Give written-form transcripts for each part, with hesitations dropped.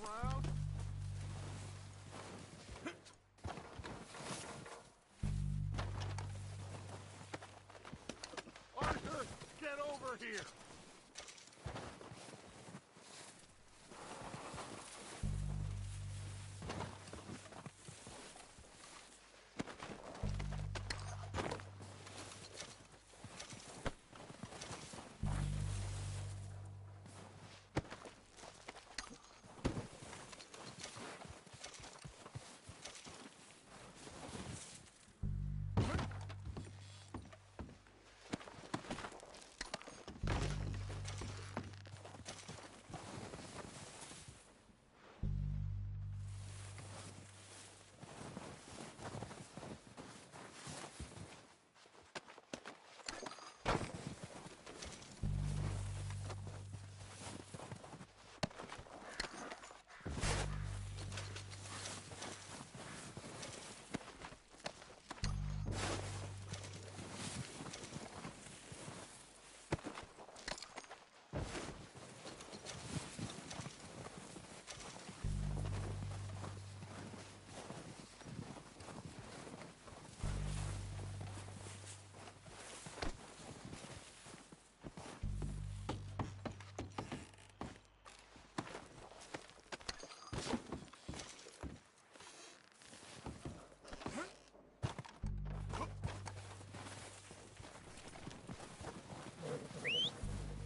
around? Arthur, get over here!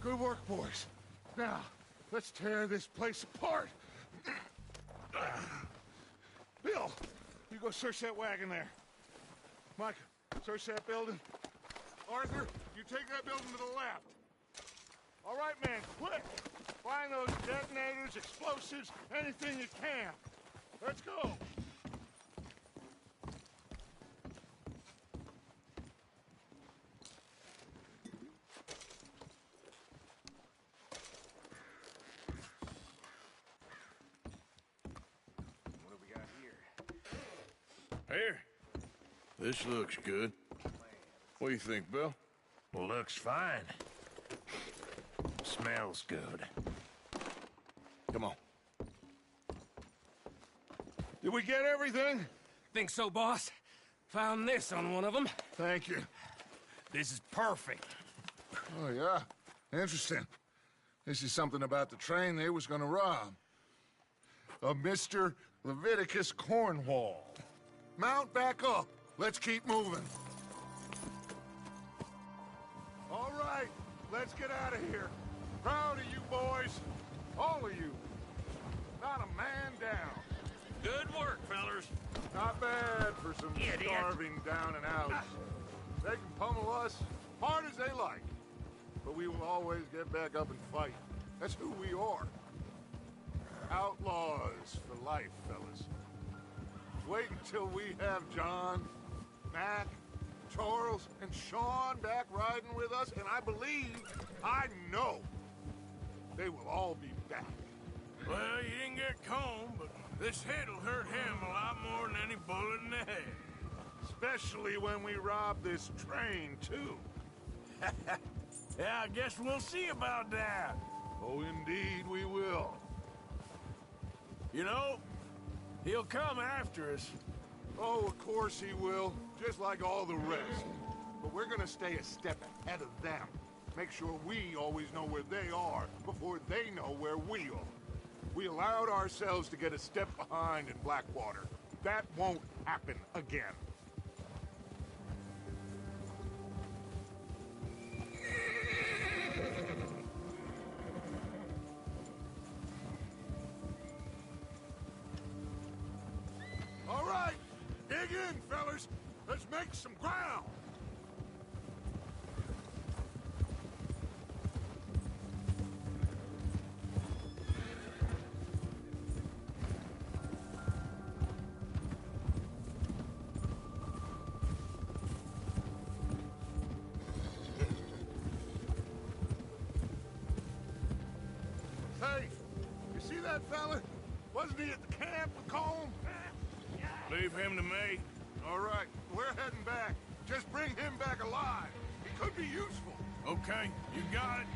Good work, boys. Now, let's tear this place apart. Bill, you go search that wagon there. Mike, search that building. Arthur, you take that building to the left. All right, man, quick. Find those detonators, explosives, anything you can. Let's go. Here. This looks good. What do you think, Bill? Looks fine. Smells good. Come on. Did we get everything? Think so, boss? Found this on one of them. Thank you. This is perfect. Oh, yeah? Interesting. This is something about the train they was gonna rob. A Mr. Leviticus Cornwall. Mount back up. Let's keep moving. All right, let's get out of here. Proud of you boys. All of you. Not a man down. Good work, fellers. Not bad for some Idiot. starving down and outs. They can pummel us hard as they like. But we will always get back up and fight. That's who we are. Outlaws for life, fellas. Wait until we have John, Mac, Charles, and Sean back riding with us, and I know, they will all be back. Well, you didn't get Combe, but this hit'll hurt him a lot more than any bullet in the head. Especially when we rob this train, too. Yeah, I guess we'll see about that. Oh, indeed we will. You know, he'll come after us. Oh, of course he will, just like all the rest. But we're gonna stay a step ahead of them. Make sure we always know where they are before they know where we are. We allowed ourselves to get a step behind in Blackwater. That won't happen again. All right, dig in, fellas. Let's make some ground. Hey, you see that fella? Wasn't he at the camp with Colm? Leave him to me. All right, we're heading back. Just bring him back alive. He could be useful. Okay, you got it.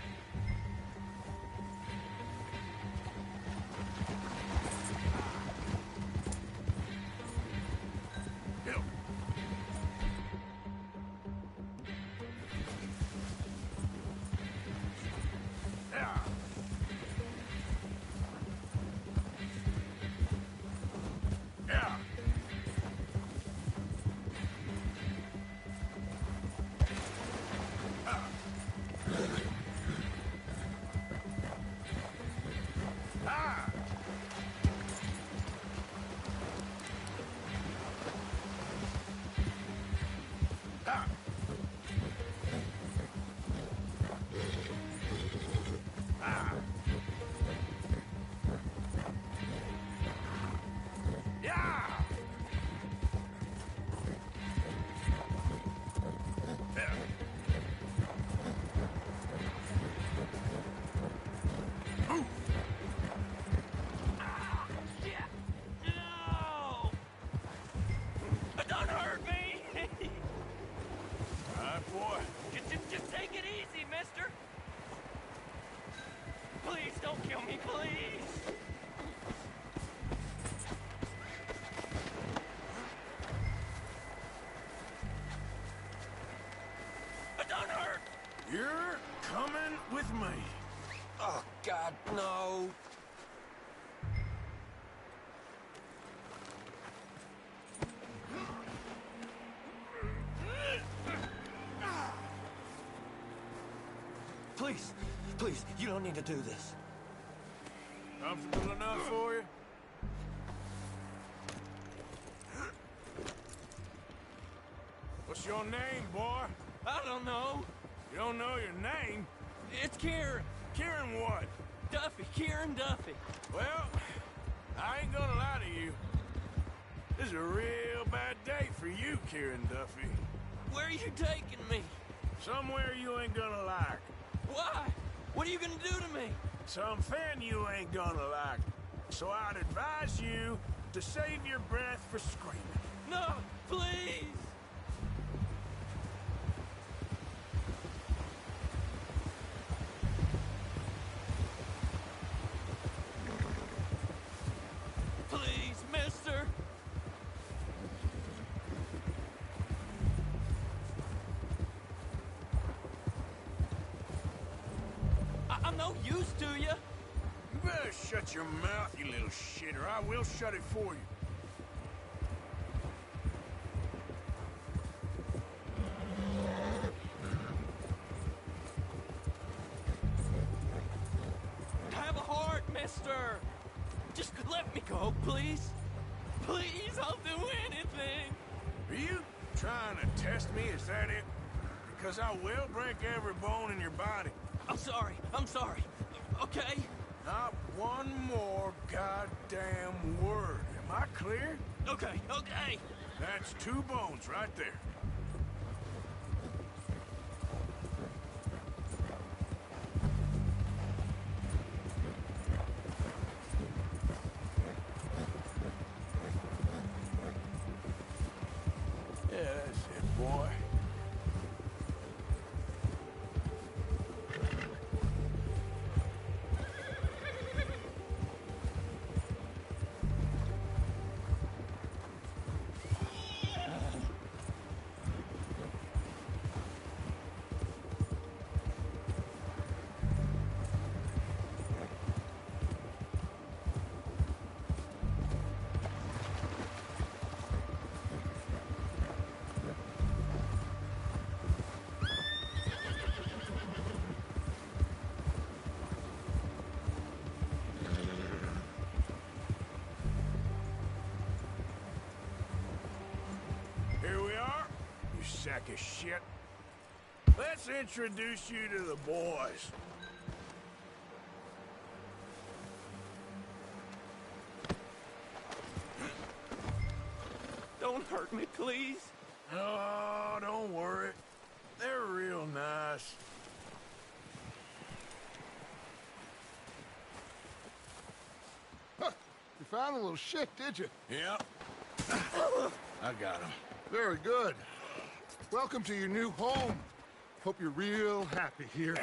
You're coming with me. Oh, God, no. Please, please, you don't need to do this. Comfortable enough for you? What's your name, boy? I don't know. You don't know your name? It's Kieran. Kieran what? Duffy, Kieran Duffy. Well, I ain't gonna lie to you. This is a real bad day for you, Kieran Duffy. Where are you taking me? Somewhere you ain't gonna like. Why? What are you gonna do to me? Something you ain't gonna like. So I'd advise you to save your breath for screaming. No, please. Please, mister. I'm no use to you. You better shut your mouth, you little shit, or I will shut it for you. Have a heart, mister. Just let me go, please. Please, I'll do anything. Are you trying to test me? Is that it? Because I will break every bone in your body. I'm sorry. Okay? Not one more goddamn word. Am I clear? Okay. That's 2 bones right there. Yeah, that's it, boy. Here we are, you sack of shit. Let's introduce you to the boys. Don't hurt me, please. Oh, don't worry. They're real nice. Huh. You found a little shit, did you? Yep. I got him. Very good. Welcome to your new home. Hope you're real happy here.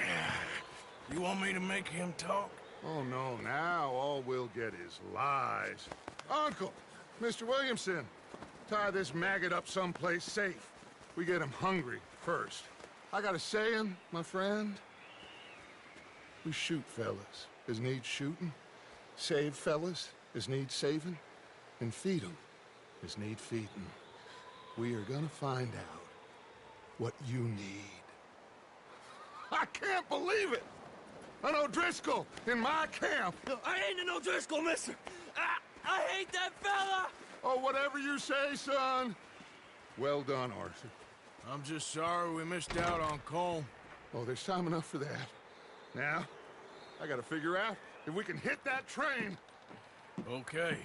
You want me to make him talk? Oh, no, now all we'll get is lies. Uncle, Mr. Williamson, tie this maggot up someplace safe. We get him hungry first. I got a saying, my friend. We shoot fellas as need shooting, save fellas as need saving, and feed 'em as need feeding. We are gonna find out what you need. I can't believe it! An O'Driscoll in my camp! I ain't an O'Driscoll, mister. I hate that fella! Oh, whatever you say, son. Well done, Arthur. I'm just sorry we missed out on Colm. Oh, there's time enough for that. Now, I gotta figure out if we can hit that train. Okay.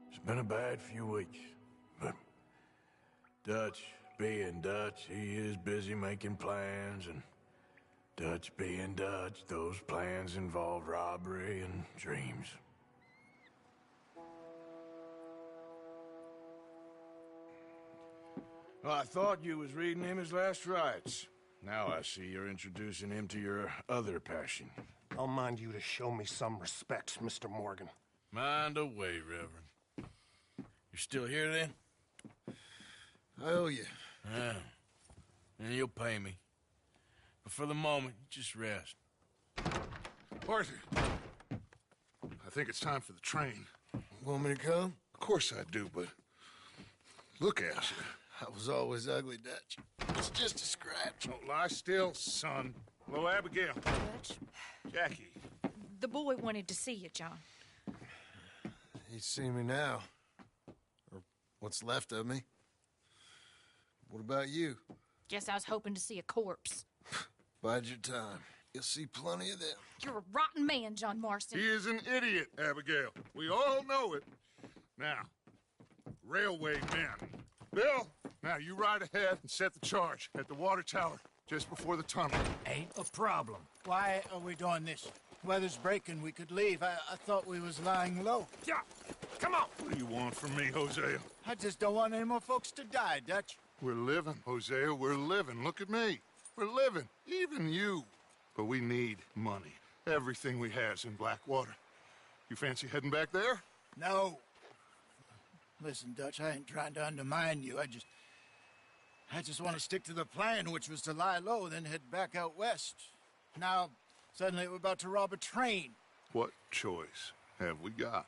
It's been a bad few weeks, but Dutch being Dutch, he is busy making plans, and Dutch being Dutch, those plans involve robbery and dreams. Well, I thought you was reading him his last rites. Now I see you're introducing him to your other passion. I'll mind you to show me some respect, Mr. Morgan. Mind away, Reverend. You still here, then? I owe you. Yeah. And you'll pay me. But for the moment, just rest. Arthur, I think it's time for the train. Want me to come? Of course I do, but look at you. I was always ugly, Dutch. It's just a scratch. Don't lie still, son. Hello, Abigail. Dutch, Jackie. the boy wanted to see you, John. He's seen me now. Or what's left of me. What about you? Guess I was hoping to see a corpse. Bide your time. You'll see plenty of them. You're a rotten man, John Marston. He is an idiot, Abigail. We all know it. Now, railway men. Bill, now you ride ahead and set the charge at the water tower just before the tunnel. Ain't a problem. Why are we doing this? Weather's breaking. We could leave. I thought we was lying low. Yeah, come on. What do you want from me, Hosea? I just don't want any more folks to die, Dutch. We're living, Hosea. We're living. Look at me. We're living. Even you. But we need money. Everything we has in Blackwater. You fancy heading back there? No. Listen, Dutch, I ain't trying to undermine you. I just want to stick to the plan, which was to lie low, then head back out west. Now, suddenly we're about to rob a train. What choice have we got?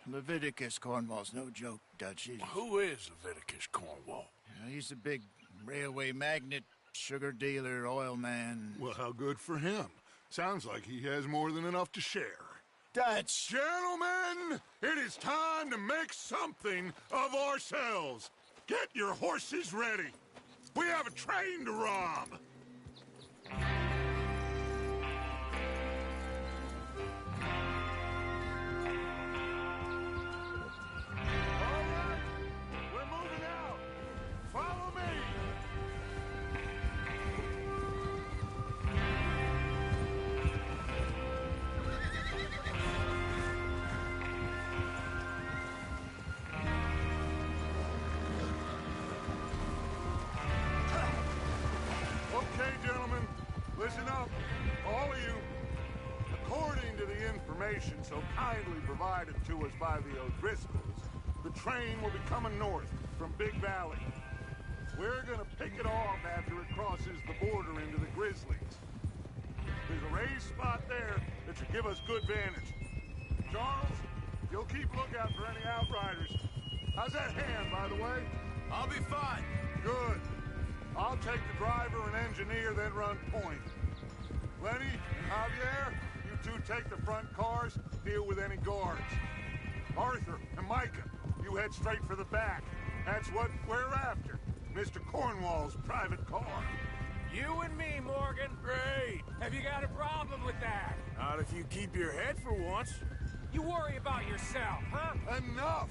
Leviticus Cornwall's no joke, Dutch. Who is Leviticus Cornwall? He's a big railway magnate, sugar dealer, oil man. Well, how good for him. Sounds like he has more than enough to share. Dutch! Gentlemen, it is time to make something of ourselves. Get your horses ready. We have a train to rob. All right, we're moving out. Follow me. Okay, gentlemen, listen up, all of you. According to the information so kindly provided to us by the O'Driscolls, the train will be coming north from Big Valley. We're gonna pick it off after it crosses the border into the Grizzlies. There's a raised spot there that should give us good vantage. Charles, you'll keep lookout for any outriders. How's that hand, by the way? I'll be fine. Good. I'll take the driver and engineer, then run point. Lenny and Javier, you two take the front cars, deal with any guards. Arthur and Micah, you head straight for the back. That's what we're after. Mr. Cornwall's private car. You and me, Morgan. Great. Have you got a problem with that? Not if you keep your head for once. You worry about yourself, huh? Enough!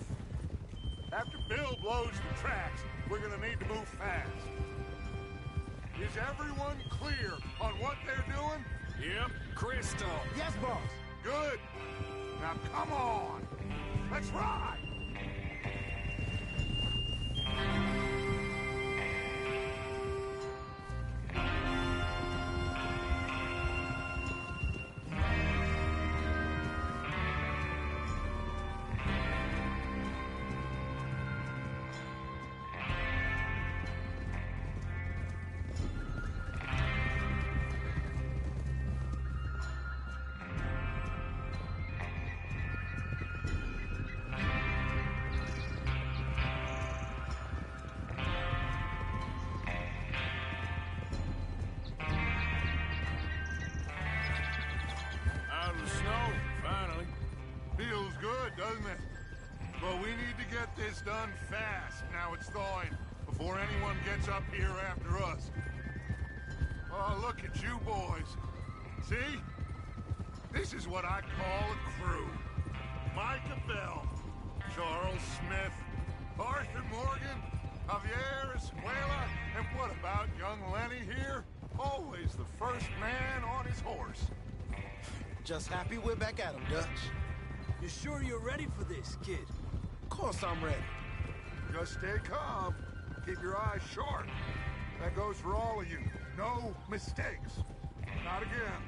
After Bill blows the tracks, we're gonna need to move fast. Is everyone clear on what they're doing? Yep. Crystal. Yes, boss. Good. Now come on. Let's ride. Out of the snow, finally. Feels good, doesn't it? But we need to get this done fast, now it's thawing, before anyone gets up here after us. Oh, look at you boys. See? This is what I call a crew. Micah Bell, Charles Smith, Arthur Morgan, Javier Escuela, and what about young Lenny here? Always the first man on his horse. Just happy we're back at 'em, Dutch. You sure you're ready for this, kid? Of course I'm ready. Just stay calm. Keep your eyes sharp. That goes for all of you. No mistakes. Not again.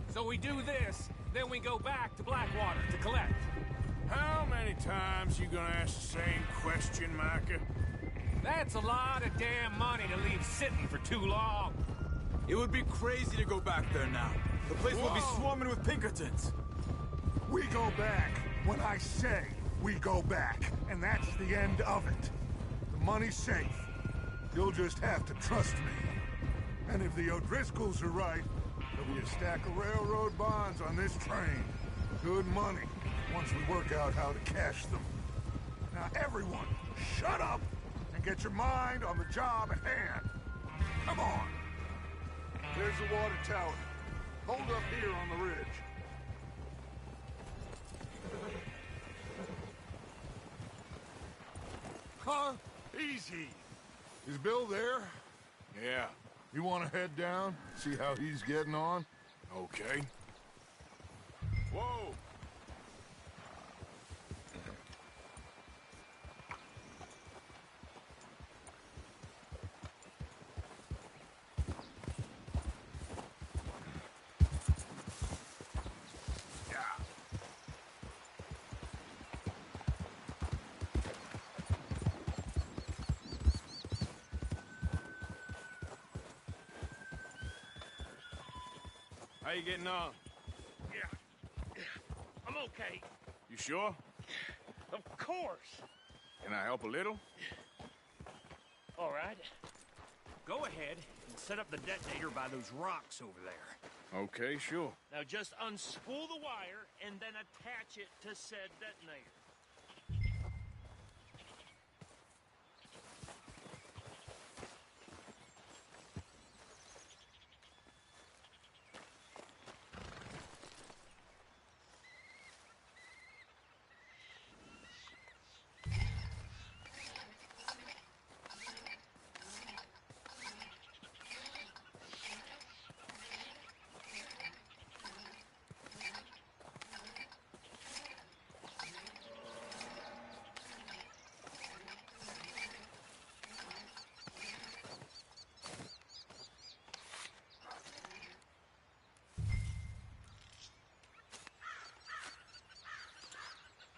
So we do this, then we go back to Blackwater to collect. How many times you gonna ask the same question, Micah? That's a lot of damn money to leave sitting for too long. It would be crazy to go back there now. The place will be swarming with Pinkertons. We go back when I say we go back, and that's the end of it. The money's safe. You'll just have to trust me. And if the O'Driscolls are right, there'll be a stack of railroad bonds on this train. Good money, once we work out how to cash them. Now everyone, shut up and get your mind on the job at hand. Come on. There's the water tower. Hold up here on the ridge. Huh? Easy. Is Bill there? Yeah. You want to head down, see how he's getting on? Okay. Whoa! How you getting on? Yeah. I'm okay. You sure? Of course. Can I help a little? All right. Go ahead and set up the detonator by those rocks over there. Okay, sure. Now just unspool the wire and then attach it to said detonator.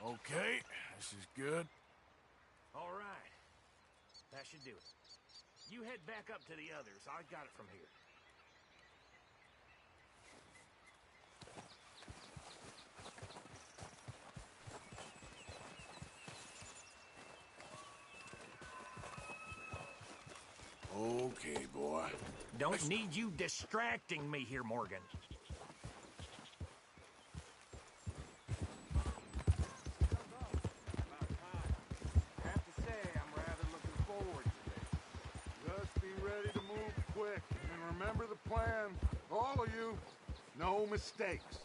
Okay, this is good. All right. That should do it. You head back up to the others. I got it from here. Okay, boy. Don't need you distracting me here, Morgan. No mistakes.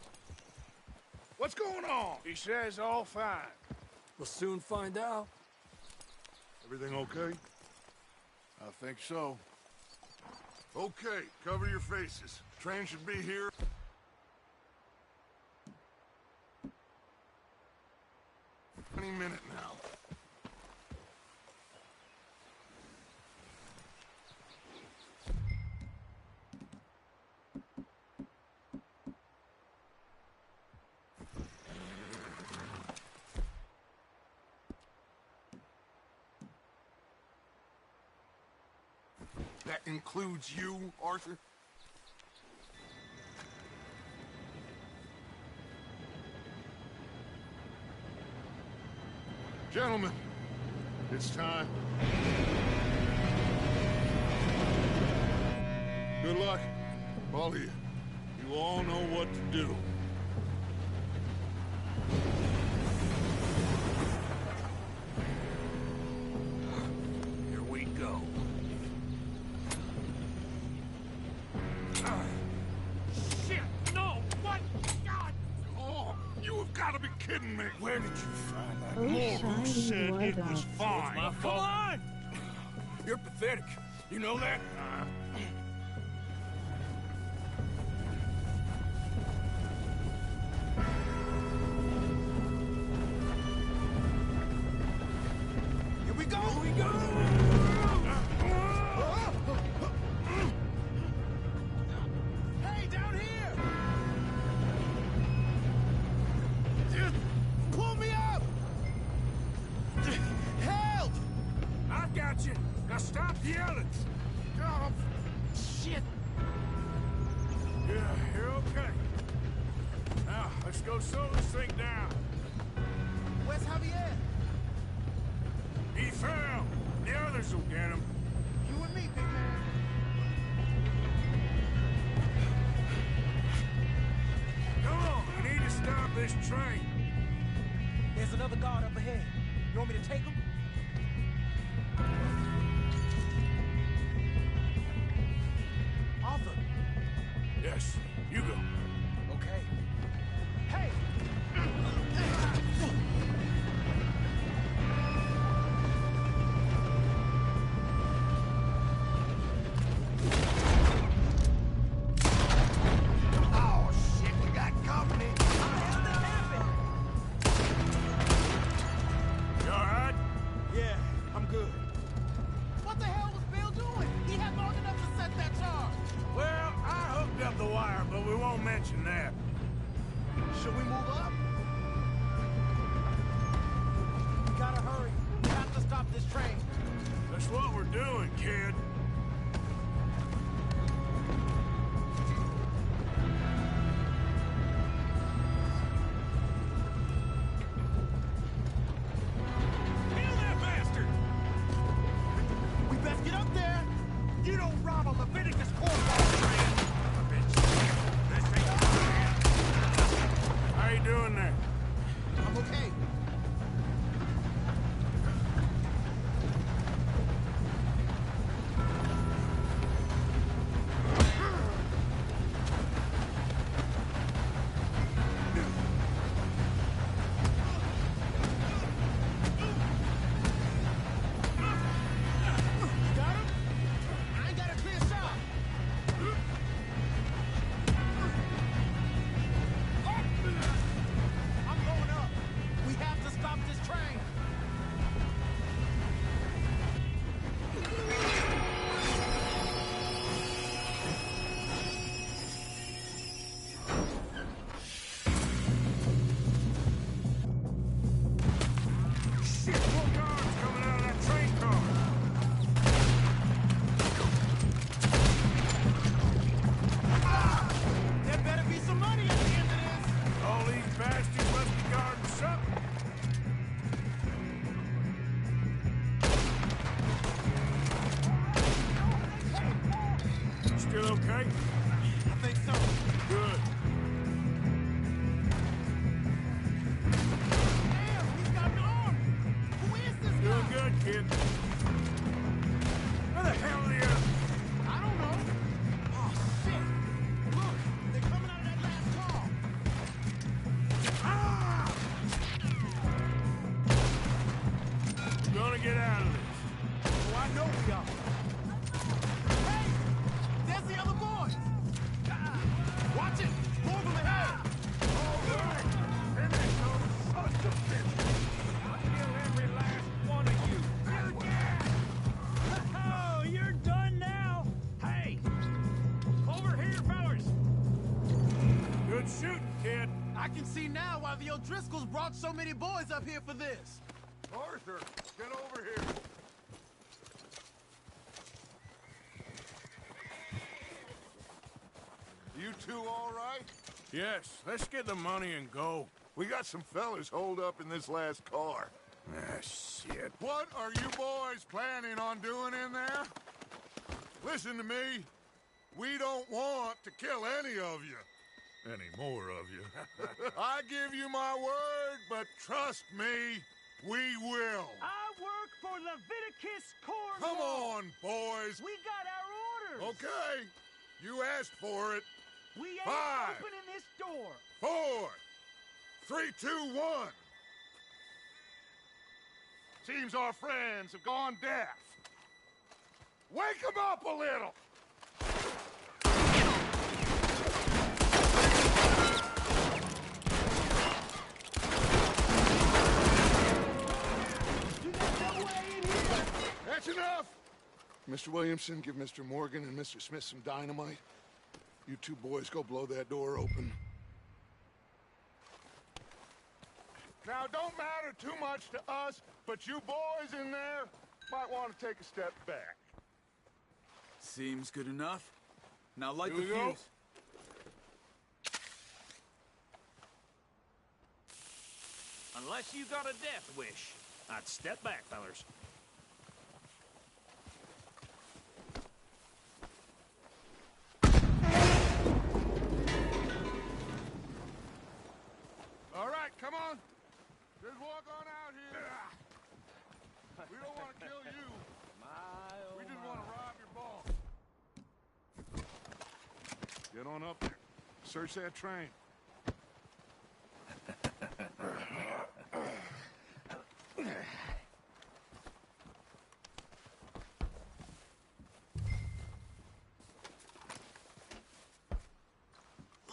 What's going on? He says all fine. We'll soon find out. Everything okay? I think so. Okay, cover your faces. Train should be here. Any minute now. That includes you, Arthur? Gentlemen, it's time. Good luck, all of you. You all know what to do. Here we go. Shit! No! What? God! Oh, you have got to be kidding me. Where did you find that? Morgan said it was fine. Come on! You're pathetic. You know that? Here we go! Here we go! watching. Now stop yelling. Oh, shit! Yeah, you're okay. Now, let's go slow this thing down. Where's Javier? He fell. The others will get him. You and me, big man. Come on, we need to stop this train. There's another guard up ahead. You want me to take him? Arthur. Yes, you go. Okay. Hey! Oh, shit, we got company. How the hell did that happen? You all right? Yeah, I'm good. What the hell was Bill doing? He had long enough to set that charge. Well, I hooked up the wire, but we won't mention that. Should we move up? We gotta hurry. We have to stop this train. That's what we're doing, kid. Kill that bastard! We best get up there. You don't rob a Leviticus cornball train! Bitch. This ain't fair. How you doing there? I'm okay. Got him? I ain't got a clear shot. I'm going up. We have to stop this train. Shit, more guards coming out of that train car. There better be some money at the end of this. All these bastards must be guarding something. Still okay? I think so. Good. Damn, he's got an arm. Who is this Doing guy? good, kid. Where the hell are the others? I don't know. Oh, shit. Look, they're coming out of that last car. Ah! We're gonna get out of this. Oh, I know we are. Hey, there's the other boys. Watch it. More of them ahead. Every last one of you. Oh, you're done now? Hey! Over here, fellas! Good shooting, kid. I can see now why the O'Driscolls brought so many boys up here for this. Arthur, get over here. You two all right? Yes, let's get the money and go. We got some fellas holed up in this last car. Ah, shit. What are you boys planning on doing in there? Listen to me. We don't want to kill any of you. Any more of you. I give you my word, but trust me, we will. I work for Leviticus Cornwall! Come on, boys. We got our orders! Okay. You asked for it. We ain't 5, opening this door! 4, 3, 2, 1. Seems our friends have gone deaf. Wake them up a little. That's enough. Mr. Williamson, give Mr. Morgan and Mr. Smith some dynamite. You two boys go blow that door open. Now, don't matter too much to us, but you boys in there, might want to take a step back. Seems good enough. Now light Here the we go. fuse. Unless you got a death wish, I'd step back, fellers. All right, come on. Just walk on out here. We don't want to kill you. We just want to rob your vault. Get on up there. Search that train.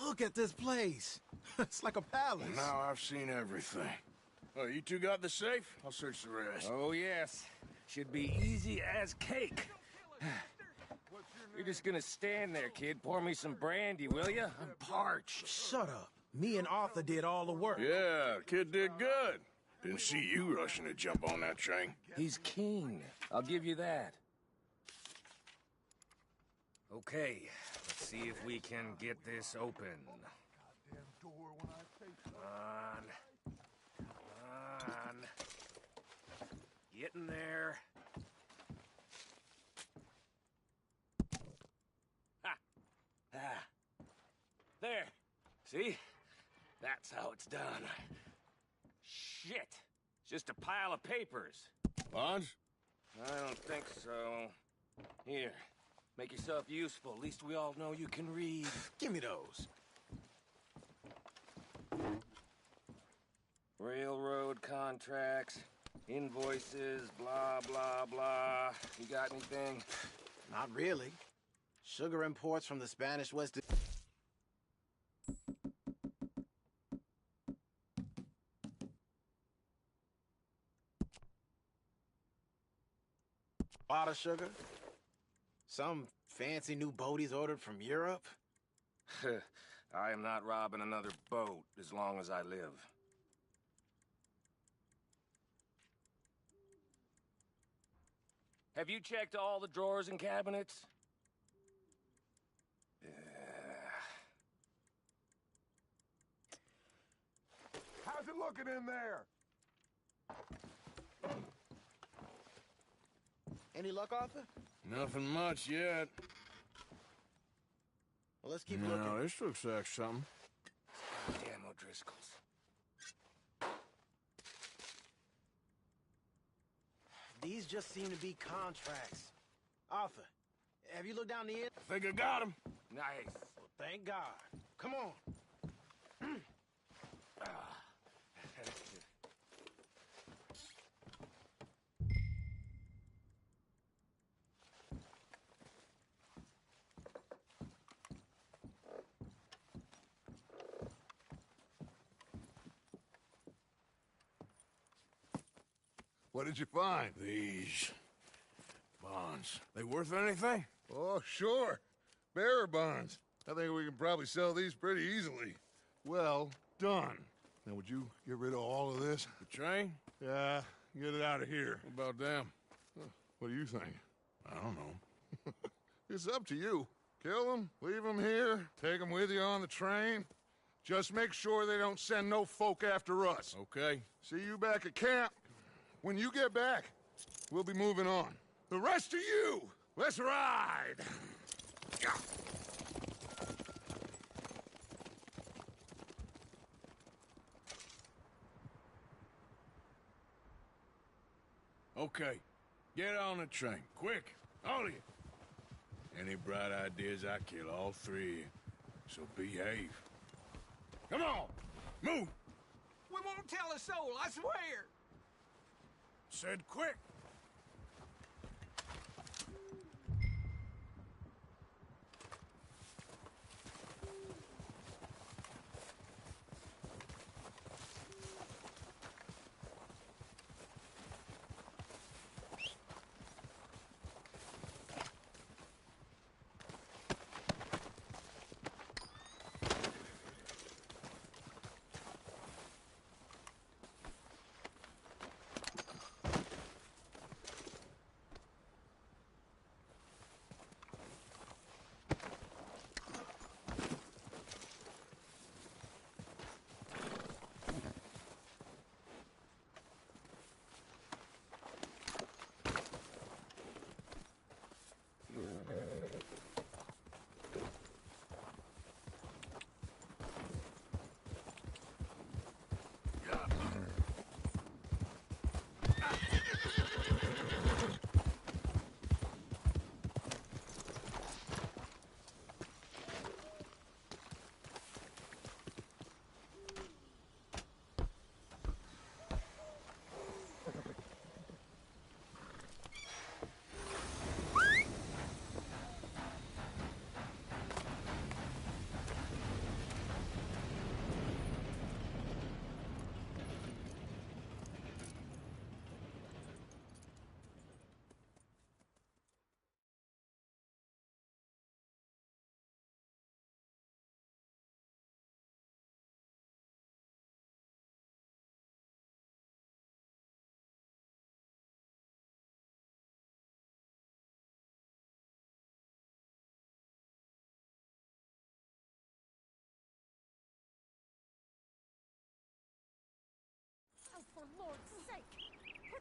Look at this place. It's like a palace. Now I've seen everything. Oh, you two got the safe? I'll search the rest. Oh, yes. Should be easy as cake. You're just gonna stand there, kid. Pour me some brandy, will you? I'm parched. Shut up. Me and Arthur did all the work. Yeah, the kid did good. Didn't see you rushing to jump on that train. He's king. I'll give you that. Okay, let's see if we can get this open. Come on. Get in there. Ha! Ah. There. See? That's how it's done. Shit. It's just a pile of papers. Bonds? I don't think so. Here. Make yourself useful. At least we all know you can read. Give me those. Railroad contracts, invoices, blah, blah, blah. You got anything? Not really. Sugar imports from the Spanish West. Lot of sugar. Some fancy new boat he's ordered from Europe. I am not robbing another boat as long as I live. Have you checked all the drawers and cabinets? How's it looking in there? Any luck, Arthur? Nothing much yet. Well, let's keep No, looking. this looks like something. Damn O'Driscolls. These just seem to be contracts. Arthur, have you looked down the end? I think I got him. Nice. Well, thank God. Come on. What did you find? These bonds. They worth anything? Oh, sure. Bearer bonds. I think we can probably sell these pretty easily. Well done. Now, would you get rid of all of this? The train? Yeah, get it out of here. What about them? What do you think? I don't know. It's up to you. Kill them, leave them here, take them with you on the train. Just make sure they don't send no folk after us. Okay. See you back at camp. When you get back, we'll be moving on. The rest of you, let's ride! Okay. Get on the train. Quick. All of you. Any bright ideas, I kill all three of you. So behave. Come on! Move! We won't tell a soul, I swear! Said quick!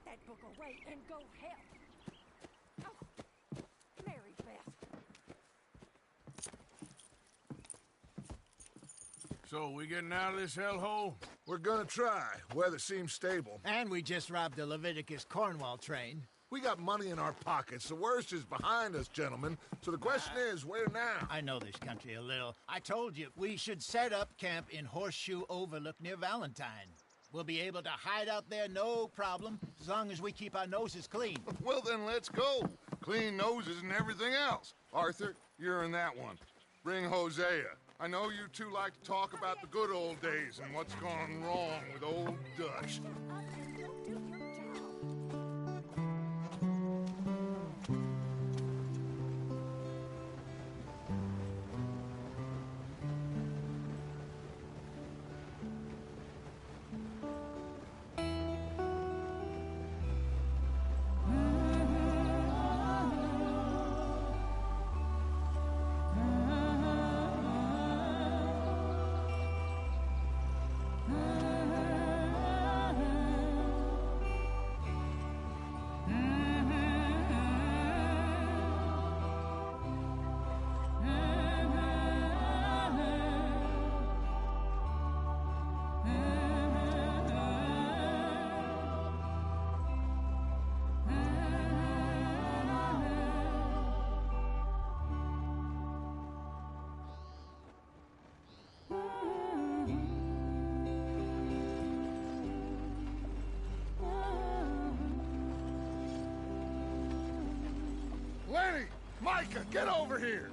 that book away and go help. Oh, Mary Beth. So, we getting out of this hellhole? We're gonna try. Weather seems stable. And we just robbed the Leviticus Cornwall train. We got money in our pockets. The worst is behind us, gentlemen. So the question is, where now? I know this country a little. I told you, we should set up camp in Horseshoe Overlook near Valentine. We'll be able to hide out there, no problem, as long as we keep our noses clean. Well, then let's go. Clean noses and everything else. Arthur, you're in that one. Bring Hosea. I know you two like to talk about the good old days and what's gone wrong with old Dutch. Lenny! Micah, get over here!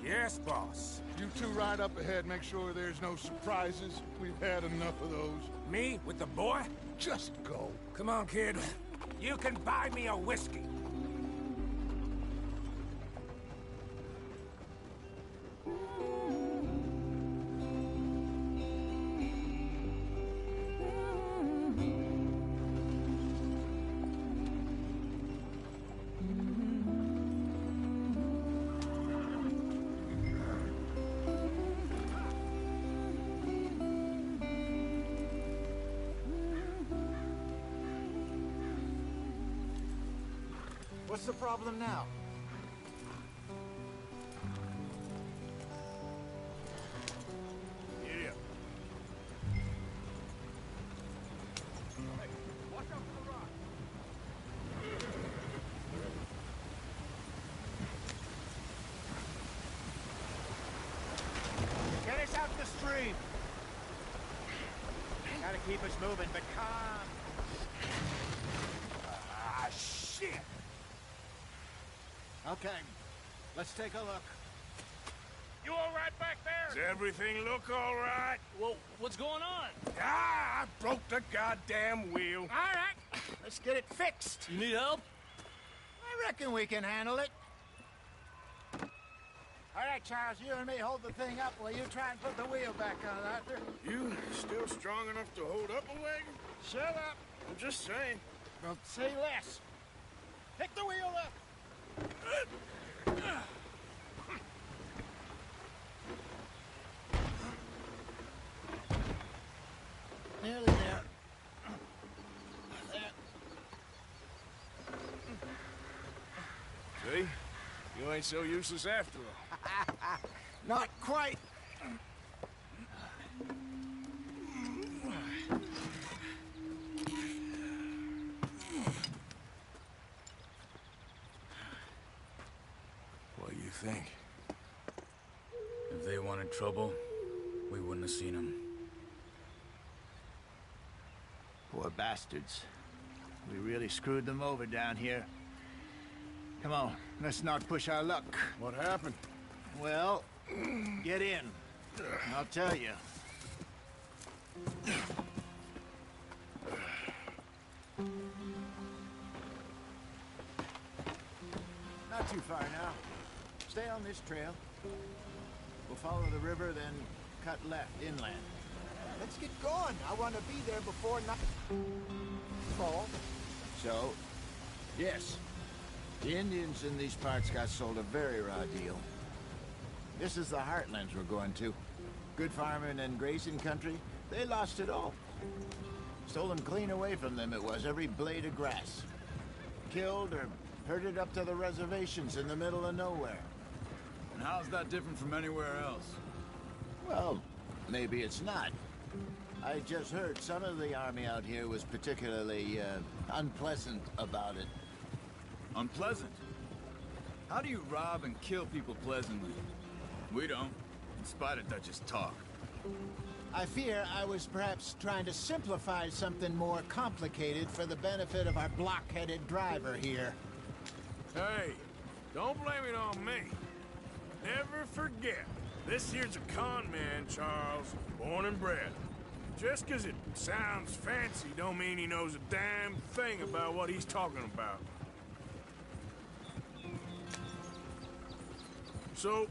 Yes, boss. You two ride up ahead, make sure there's no surprises. We've had enough of those. Me with the boy? Just go. Come on, kid. You can buy me a whiskey. What's the problem now? Yeah. Hey, watch out for the rock. Get us out the stream. Gotta keep us moving, but calm. Ah, shit! Okay, let's take a look. You all right back there? Does everything look all right? Well, what's going on? Ah, I broke the goddamn wheel. All right, let's get it fixed. You need help? I reckon we can handle it. All right, Charles, you and me hold the thing up while you try and put the wheel back on, Arthur. You still strong enough to hold up a wagon? Shut up. I'm just saying. Don't say less. Pick the wheel up. Nearly there. See? You ain't so useless after all. Not quite. What do you think? If they wanted trouble, we wouldn't have seen them. Poor bastards. We really screwed them over down here. Come on, let's not push our luck. What happened? Well, get in. I'll tell you. Not too far now. Stay on this trail. We'll follow the river, then cut left inland. Let's get going. I want to be there before nightfall. So, yes, the Indians in these parts got sold a very raw deal. This is the heartlands we're going to. Good farming and grazing country, they lost it all. Stolen clean away from them it was, every blade of grass. Killed or herded up to the reservations in the middle of nowhere. And how's that different from anywhere else? Well, maybe it's not. I just heard some of the army out here was particularly, unpleasant about it. Unpleasant? How do you rob and kill people pleasantly? We don't, in spite of Dutch's talk. I fear I was perhaps trying to simplify something more complicated for the benefit of our block-headed driver here. Hey, don't blame it on me. Never forget, this here's a con man, Charles, born and bred. Just 'cause it sounds fancy don't mean he knows a damn thing about what he's talking about. So,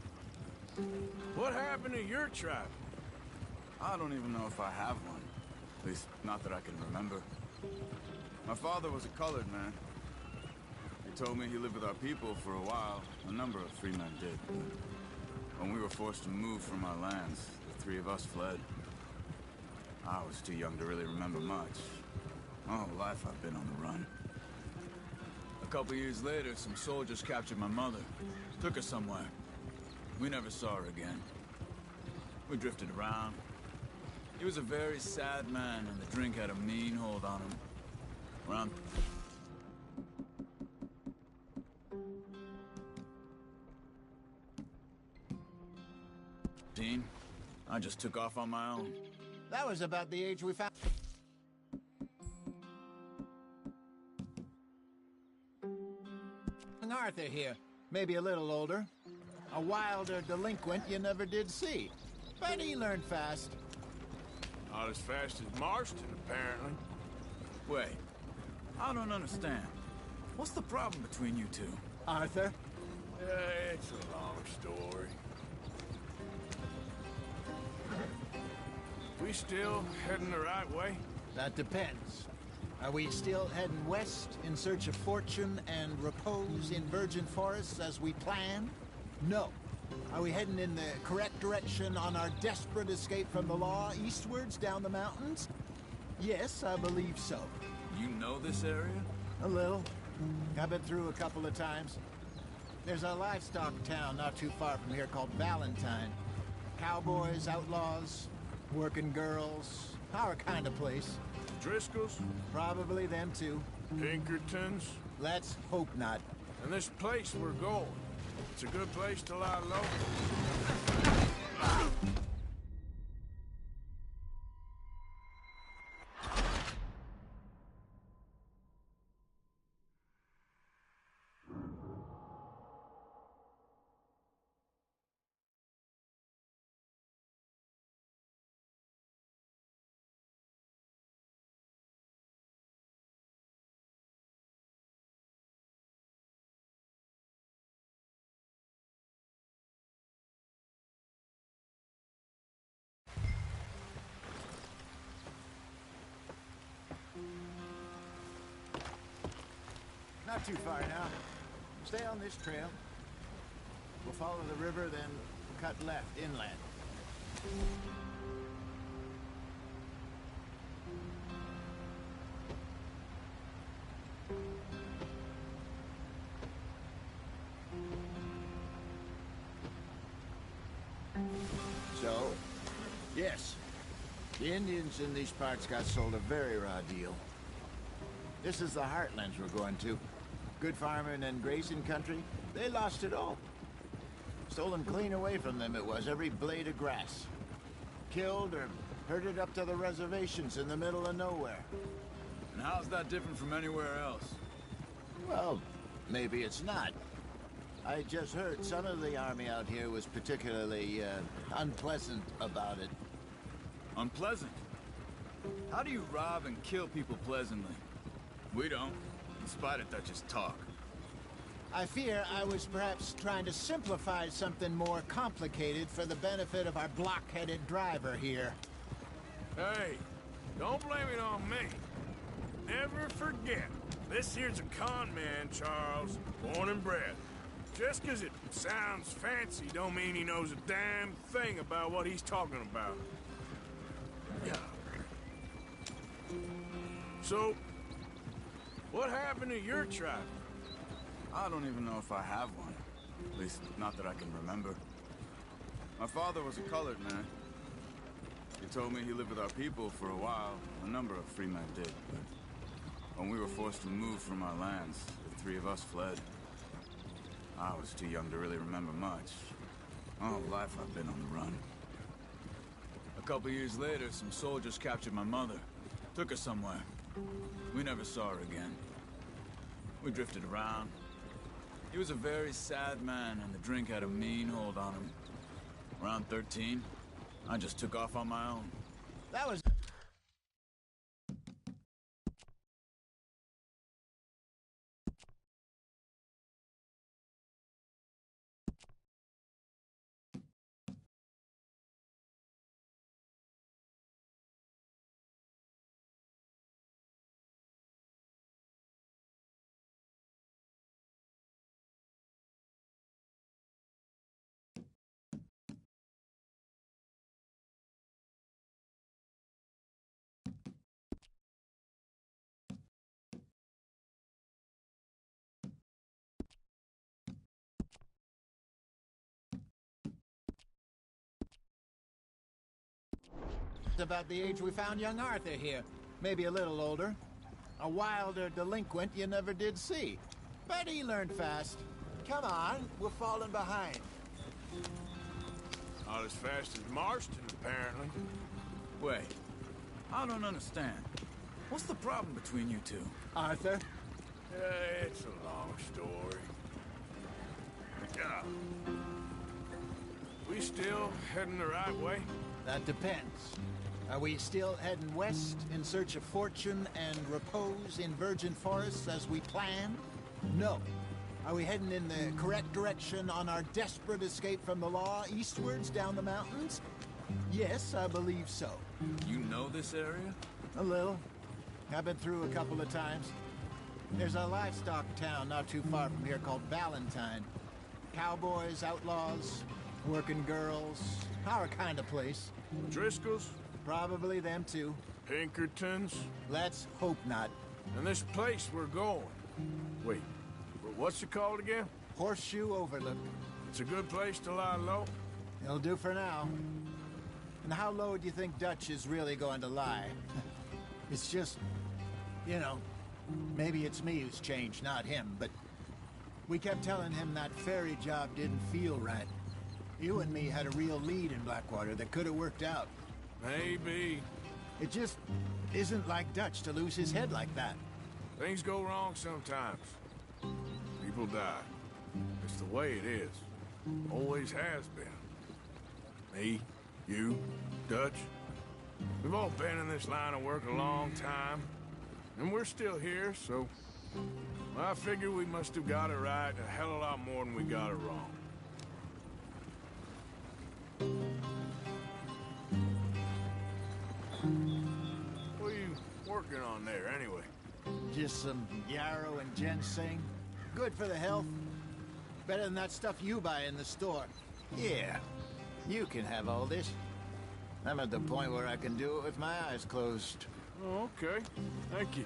what happened to your tribe? I don't even know if I have one. At least, not that I can remember. My father was a colored man. He told me he lived with our people for a while. A number of free men did. When we were forced to move from our lands, the three of us fled. I was too young to really remember much. My whole life I've been on the run. A couple years later, some soldiers captured my mother. Took her somewhere. We never saw her again. We drifted around. He was a very sad man, and the drink had a mean hold on him. Around... I just took off on my own. That was about the age we found... Arthur here. Maybe a little older. A wilder delinquent you never did see. But he learned fast. Not as fast as Marston, apparently. Wait, I don't understand. What's the problem between you two? Arthur? It's a long story. We still heading the right way? That depends. Are we still heading west in search of fortune and repose in virgin forests as we planned? No. Are we heading in the correct direction on our desperate escape from the law eastwards down the mountains? Yes, I believe so. You know this area? A little. I've been through a couple of times. There's a livestock town not too far from here called Valentine. Cowboys, outlaws, working girls, our kind of place. Driscolls? Probably them too. Pinkertons? Let's hope not. And this place we're going, it's a good place to lie low? Not too far now. Stay on this trail. We'll follow the river, then cut left inland. So, yes, the Indians in these parts got sold a very raw deal. This is the heartlands we're going to. Good farming and grazing country, they lost it all. Stolen clean away from them it was, every blade of grass. Killed or herded up to the reservations in the middle of nowhere. And how's that different from anywhere else? Well, maybe it's not. I just heard some of the army out here was particularly, unpleasant about it. Unpleasant? How do you rob and kill people pleasantly? We don't, in spite of Dutch's talk. I fear I was perhaps trying to simplify something more complicated for the benefit of our block-headed driver here. Hey, don't blame it on me. Never forget, this here's a con man, Charles, born and bred. Just 'cause it sounds fancy don't mean he knows a damn thing about what he's talking about. Yeah. So, what happened to your tribe? I don't even know if I have one. At least, not that I can remember. My father was a colored man. He told me he lived with our people for a while. A number of free men did, but when we were forced to move from our lands, the three of us fled. I was too young to really remember much. All life I've been on the run. A couple years later, some soldiers captured my mother. Took her somewhere. We never saw her again. We drifted around. He was a very sad man, and the drink had a mean hold on him. Around 13, I just took off on my own. That was... about the age we found young Arthur here. Maybe a little older. A wilder delinquent you never did see. But he learned fast. Come on, we're falling behind. Not as fast as Marston, apparently. Wait, I don't understand. What's the problem between you two? Arthur? It's a long story. Yeah. We still heading the right way? That depends. Are we still heading west in search of fortune and repose in virgin forests as we planned? No. Are we heading in the correct direction on our desperate escape from the law eastwards down the mountains? Yes, I believe so. You know this area? A little. I've been through a couple of times. There's a livestock town not too far from here called Valentine. Cowboys, outlaws, working girls, our kind of place. Driscoll's? Probably them too. Pinkertons? Let's hope not. And this place we're going. Wait, what's it called again? Horseshoe Overlook. It's a good place to lie low? It'll do for now. And how low do you think Dutch is really going to lie? It's just, you know, maybe it's me who's changed, not him, but we kept telling him that ferry job didn't feel right. You and me had a real lead in Blackwater that could have worked out. Maybe. It just isn't like Dutch to lose his head like that. Things go wrong sometimes. People die. It's the way it is. Always has been. Me, you, Dutch. We've all been in this line of work a long time. And we're still here, so... I figure we must have got it right a hell of a lot more than we got it wrong. What are you working on there, anyway? Just some yarrow and ginseng. Good for the health. Better than that stuff you buy in the store. Yeah, you can have all this. I'm at the point where I can do it with my eyes closed. Oh, okay. Thank you.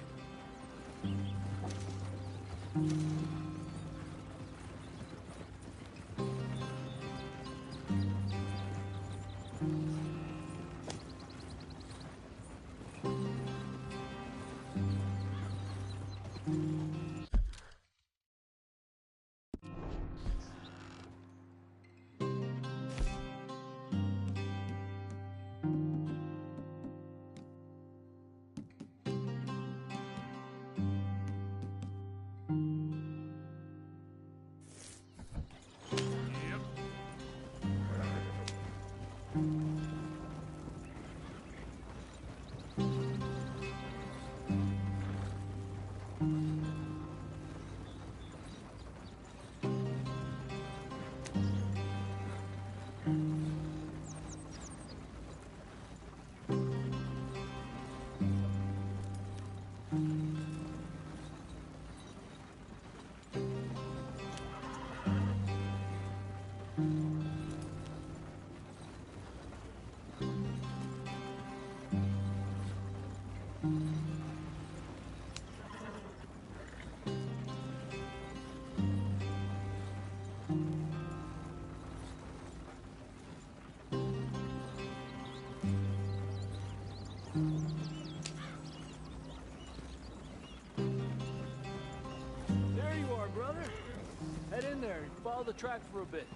follow the track for a bit.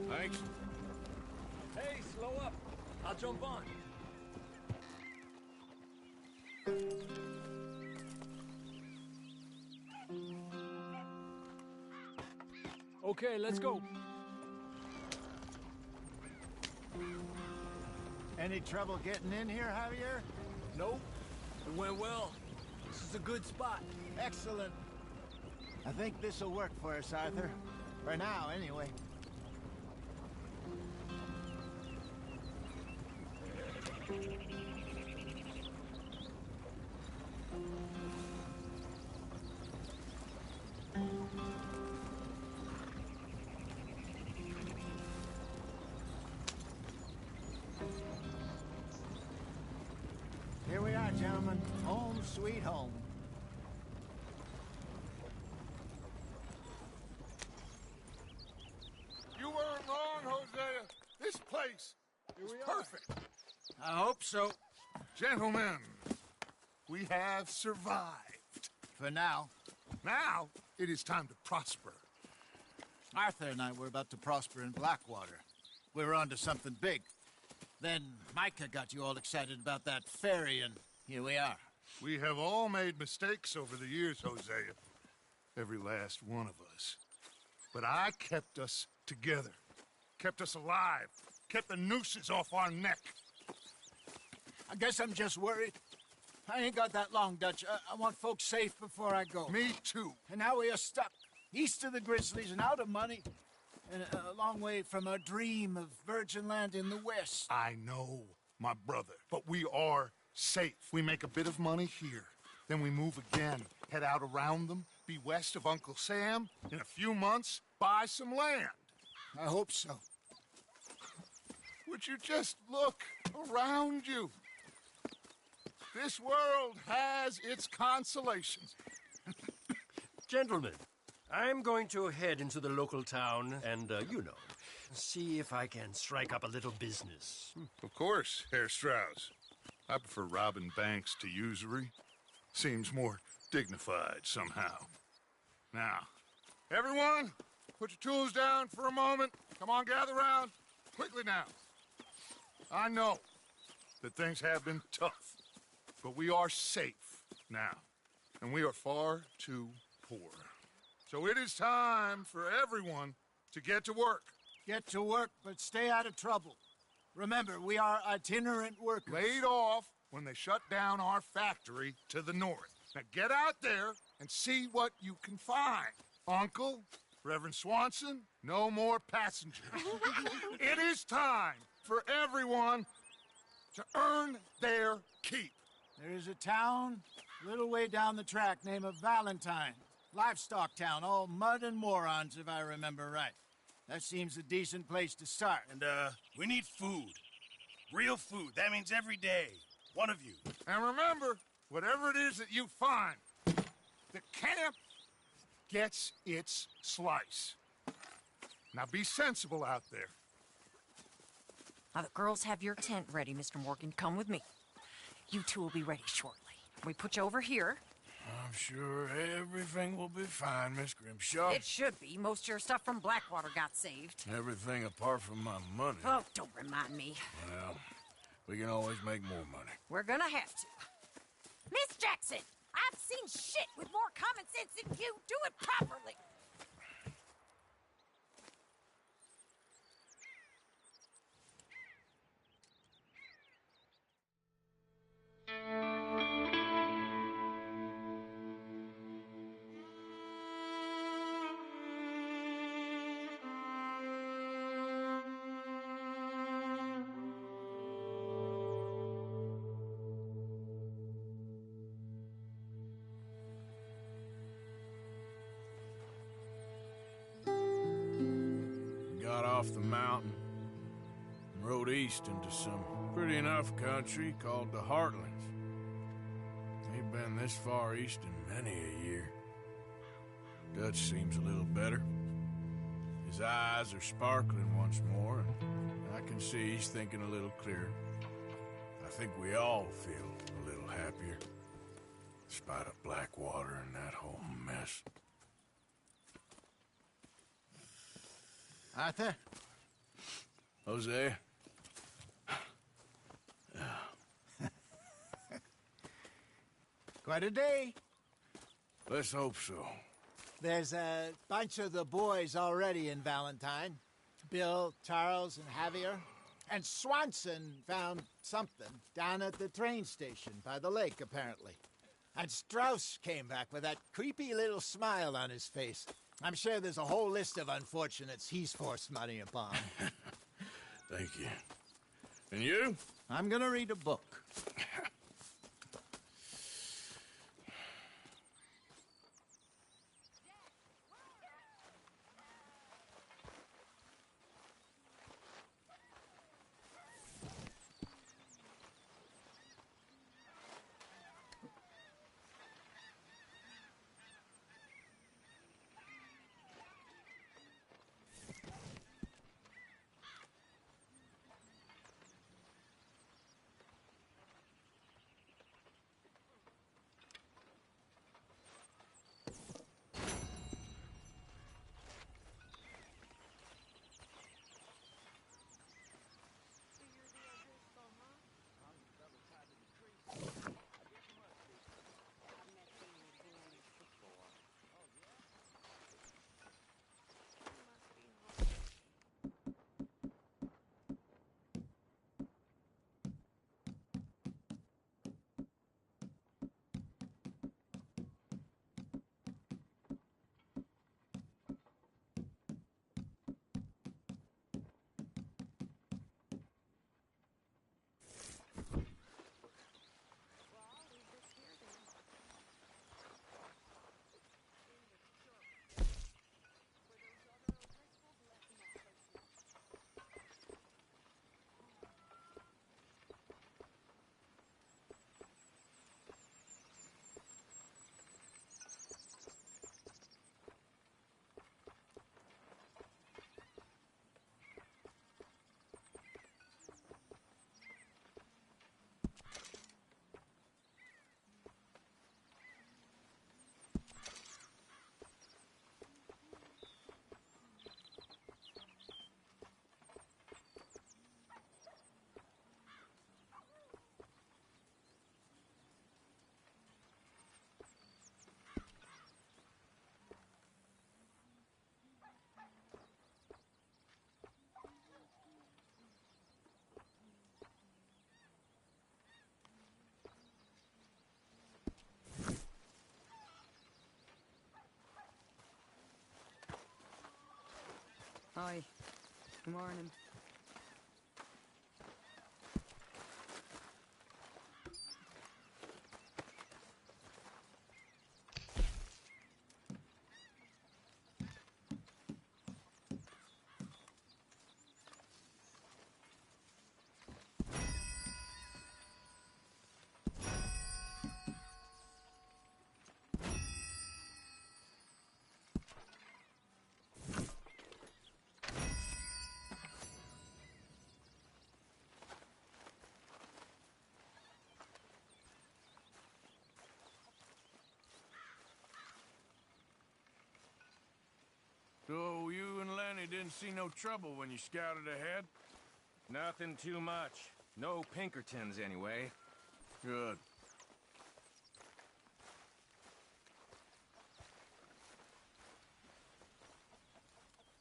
Thanks. Hey, slow up. I'll jump on. Okay, let's go. Any trouble getting in here, Javier? Nope. It went well. This is a good spot. Excellent. I think this'll work for us, Arthur. For now, anyway. Here we are, gentlemen. Home sweet home. You weren't wrong, Hosea. This place is perfect. I hope so. Gentlemen, we have survived. For now. Now, it is time to prosper. Arthur and I were about to prosper in Blackwater. We were onto something big. Then Micah got you all excited about that ferry, and here we are. We have all made mistakes over the years, Hosea. Every last one of us. But I kept us together. Kept us alive. Kept the nooses off our neck. I guess I'm just worried. I ain't got that long, Dutch. I want folks safe before I go. Me too. And now we are stuck. East of the Grizzlies and out of money. And a long way from our dream of virgin land in the west. I know, my brother. But we are safe. We make a bit of money here. Then we move again. Head out around them. Be west of Uncle Sam. In a few months, buy some land. I hope so. Would you just look around you? This world has its consolations. Gentlemen, I'm going to head into the local town and, see if I can strike up a little business. Of course, Herr Strauss. I prefer robbing banks to usury. Seems more dignified somehow. Now, everyone, put your tools down for a moment. Come on, gather round. Quickly now. I know that things have been tough, but we are safe now, and we are far too poor. So it is time for everyone to get to work. Get to work, but stay out of trouble. Remember, we are itinerant workers. Laid off when they shut down our factory to the north. Now get out there and see what you can find. Uncle, Reverend Swanson, no more passengers. It is time for everyone to earn their keep. There is a town a little way down the track named Valentine. Livestock town, all mud and morons, if I remember right. That seems a decent place to start. And, we need food. Real food. That means every day. One of you. And remember, whatever it is that you find, the camp gets its slice. Now be sensible out there. Now the girls have your tent ready, Mr. Morgan. Come with me. You two will be ready shortly. We put you over here. I'm sure everything will be fine, Miss Grimshaw. It should be. Most of your stuff from Blackwater got saved. Everything apart from my money. Oh, don't remind me. Well, we can always make more money. We're gonna have to. Miss Jackson, I've seen shit with more common sense than you. Do it properly. Got off the mountain and rode east into some pretty enough country called the Heartlands. Ain't been this far east in many a year. Dutch seems a little better. His eyes are sparkling once more, and I can see he's thinking a little clearer. I think we all feel a little happier, despite of Blackwater and that whole mess. Arthur? Jose? Quite a day. Let's hope so. There's a bunch of the boys already in Valentine. Bill, Charles, and Javier. And Swanson found something down at the train station by the lake, apparently. And Strauss came back with that creepy little smile on his face. I'm sure there's a whole list of unfortunates he's forced money upon. Thank you. And you? I'm gonna read a book. Hi. Good morning. So you and Lenny didn't see no trouble when you scouted ahead? Nothing too much. No Pinkertons, anyway. Good.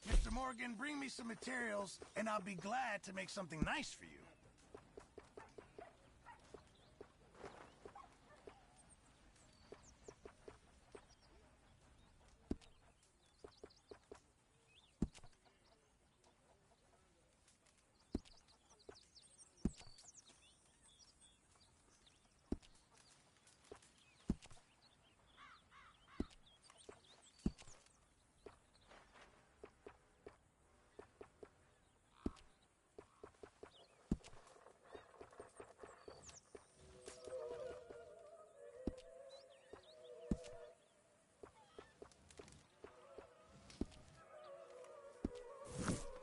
Mr. Morgan, bring me some materials, and I'll be glad to make something nice for you.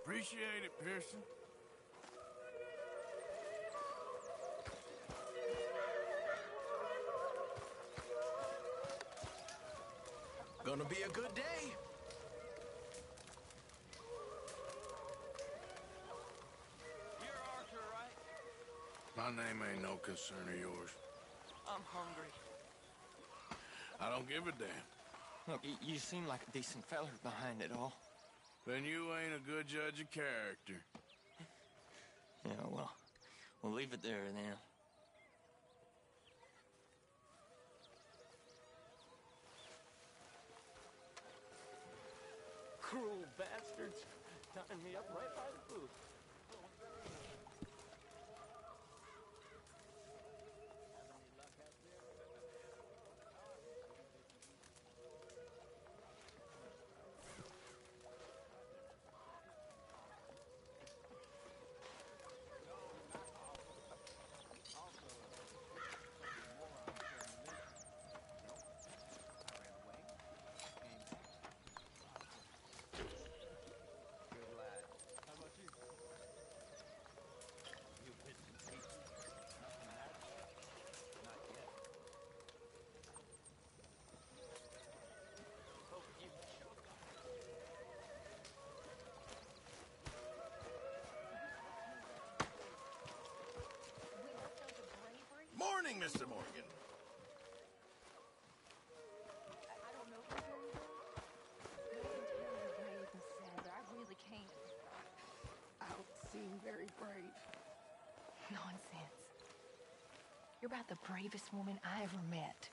Appreciate it, Pearson. Gonna be a good day. My name ain't no concern of yours. I'm hungry. I don't give a damn. Look, you seem like a decent feller behind it all. Then you ain't a good judge of character. Yeah, well, we'll leave it there then. Cruel bastards. Tying me up right by the booth. Morning, Mr. Morgan. I don't know you very well. I can tell you're brave and sad, but I really can't. I don't seem very brave. Nonsense. You're about the bravest woman I ever met.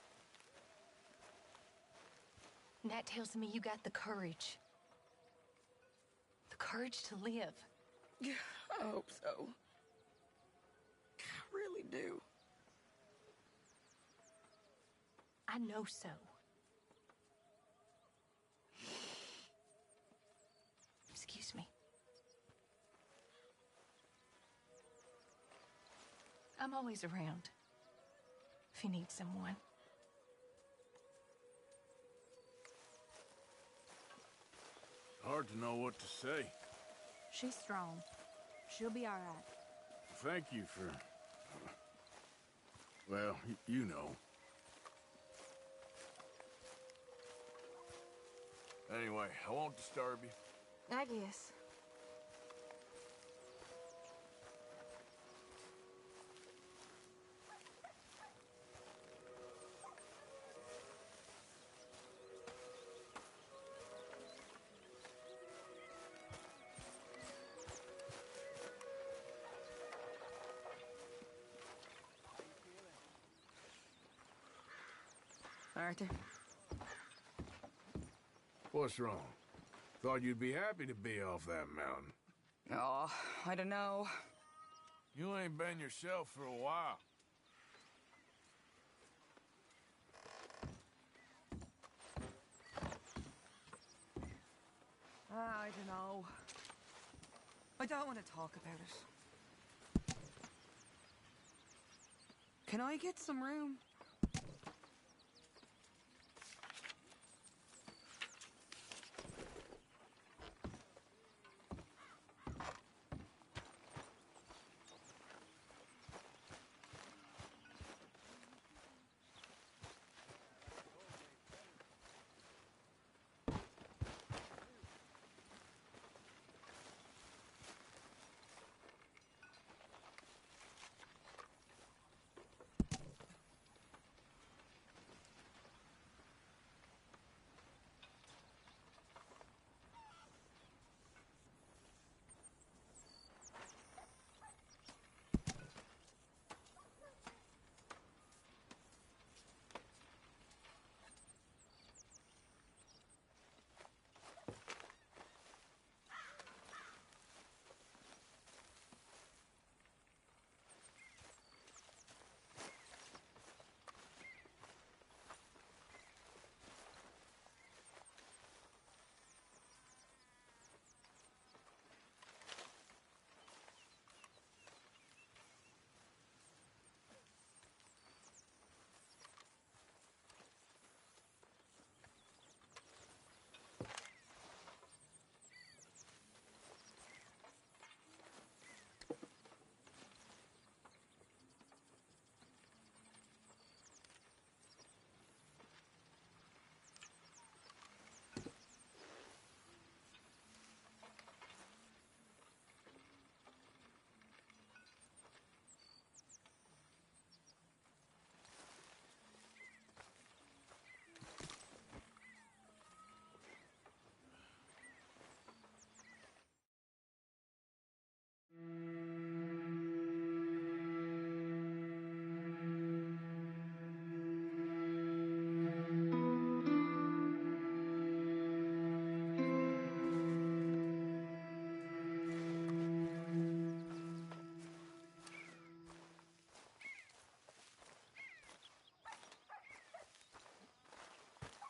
And that tells me you got the courage. The courage to live. Yeah, I hope so. I really do. I know so. Excuse me. I'm always around. If you need someone. Hard to know what to say. She's strong. She'll be all right. Thank you for... Well, you know. Anyway, I won't disturb you. I guess. Arthur? What's wrong? Thought you'd be happy to be off that mountain. Oh, I don't know. You ain't been yourself for a while. I don't know. I don't want to talk about it. Can I get some room?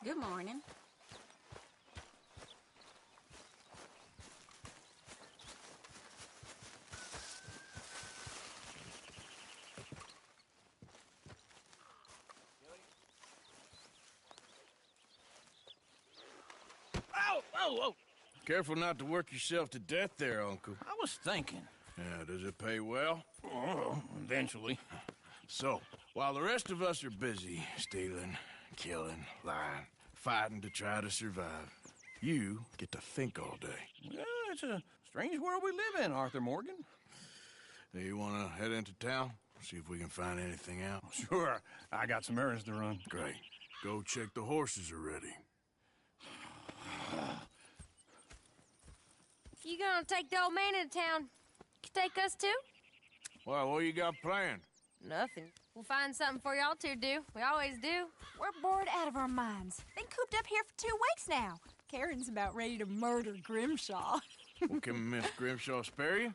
Good morning. Ow! Oh, oh! Careful not to work yourself to death there, Uncle. I was thinking. Yeah, does it pay well? Oh, eventually. So, while the rest of us are busy stealing, killing, lying, fighting to try to survive, you get to think all day. Yeah, it's a strange world we live in, Arthur Morgan. Do you want to head into town? See if we can find anything out? Sure. I got some errands to run. Great. Go check the horses are ready. You gonna take the old man into town? Take us too? Well, what you got planned? Nothing. We'll find something for y'all to do. We always do. We're bored out of our minds. Been cooped up here for 2 weeks now. Karen's about ready to murder Grimshaw. Well, can Miss Grimshaw spare you?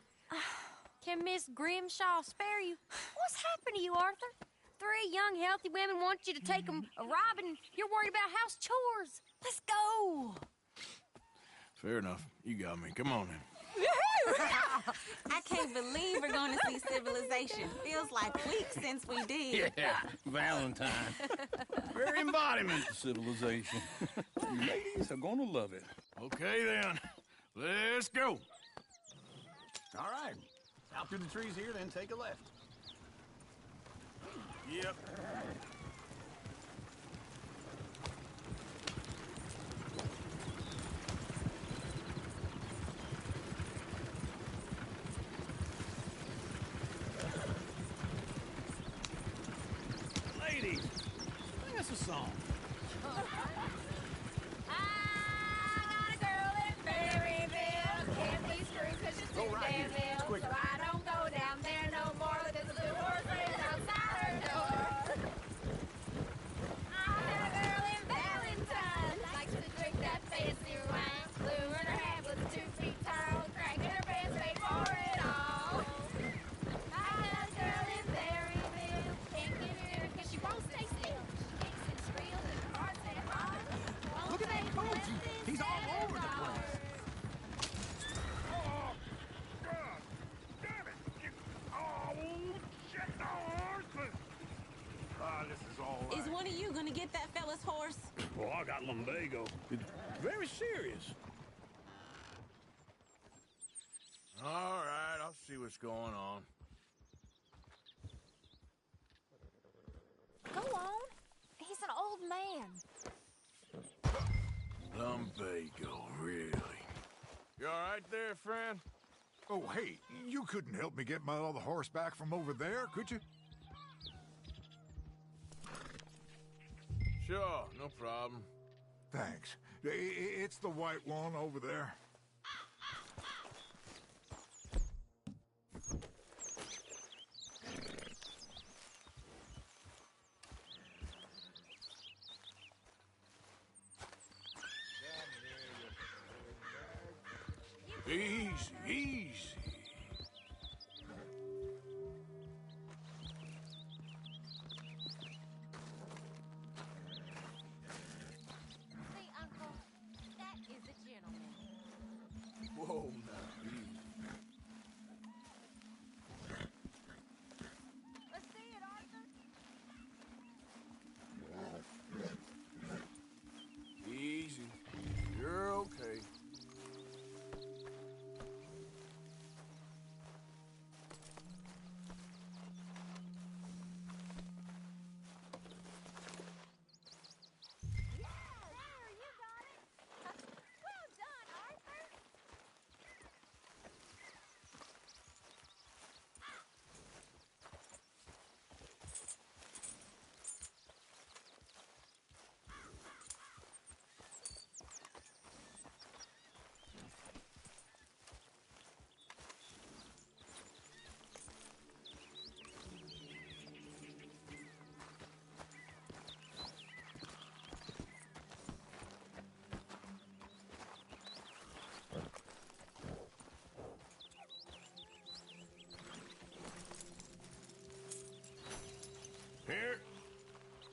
Can Miss Grimshaw spare you? What's happened to you, Arthur? 3 young, healthy women want you to take them a robbing. You're worried about house chores. Let's go. Fair enough. You got me. Come on then. I can't believe we're going to see civilization. Feels like weeks since we did. Yeah, Valentine. Very embodiment of civilization. You ladies are going to love it. Okay, then. Let's go. All right. Out through the trees here, then take a left. Yep. Ladies, sing us a song. Go right here. It's quicker. So I don't go down there no more. There's a blue horse race outside her door. I had a girl in Valentine. Likes to drink that fancy wine. Blue in her hat was 2 feet tall. Cracking her pants, paid for it all. I had a girl in Berryville. Can't get her in because she won't stay still. She kicks and squeals and her heart's at home. Look at that Koji. He's all over the place. Is one of you going to get that fella's horse? Well, I got lumbago. It's very serious. All right, I'll see what's going on. Go on. He's an old man. Lumbago, really? You all right there, friend? Oh, hey, you couldn't help me get my other horse back from over there, could you? Sure, no problem. Thanks. It's the white one over there. Easy, easy. See, Uncle, that is a gentleman. Whoa, now, Let's see it, Arthur. easy. You're okay.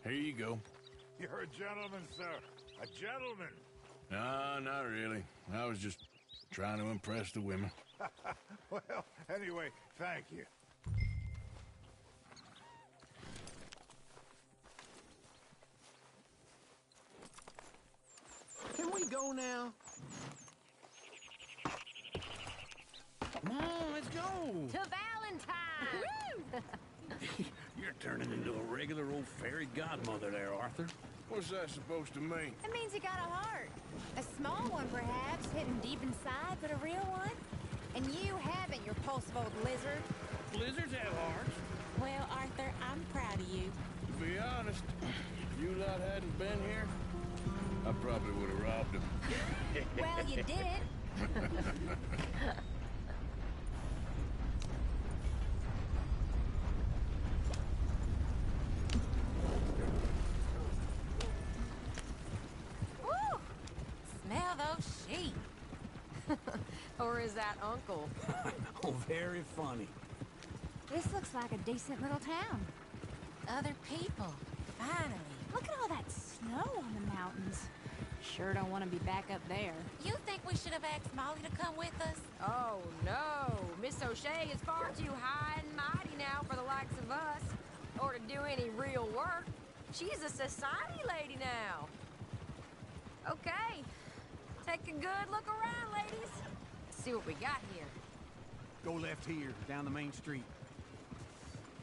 Here you go. You're a gentleman, sir. A gentleman. No, not really. I was just trying to impress the women. Well, anyway, thank you. Can we go now? Come on, let's go. To Valentine! You're turning into a regular old fairy godmother there, Arthur. What's that supposed to mean? It means you got a heart. A small one, perhaps, hidden deep inside, but a real one. And you haven't, you repulsive old lizard. Lizards have hearts. Well, Arthur, I'm proud of you. To be honest, if you lot hadn't been here, I probably would have robbed him. Well, you did. Woo! Smell those sheep. Or is that Uncle? Oh, very funny. This looks like a decent little town. Other people. Finally. Look at all that snow on the mountains. Sure don't want to be back up there. You think we should have asked Molly to come with us? Oh, no. Miss O'Shea is far too high and mighty now for the likes of us. Or to do any real work. She's a society lady now. Okay. Take a good look around, ladies. See what we got here. Go left here, down the main street.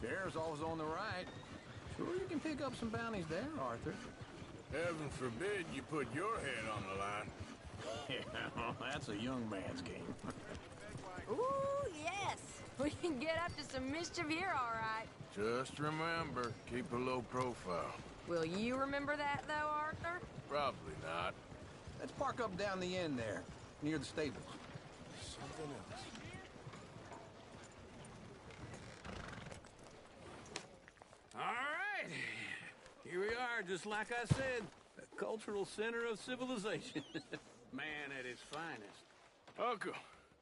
Bear's always on the right. Sure you can pick up some bounties there, Arthur. Heaven forbid you put your head on the line. Yeah, that's a young man's game. Ooh, yes. We can get up to some mischief here, all right. Just remember, keep a low profile. Will you remember that, though, Arthur? Probably not. Let's park up down the end there, near the stables. Something else. All right. Here we are, just like I said. The cultural center of civilization. Man at its finest. Uncle,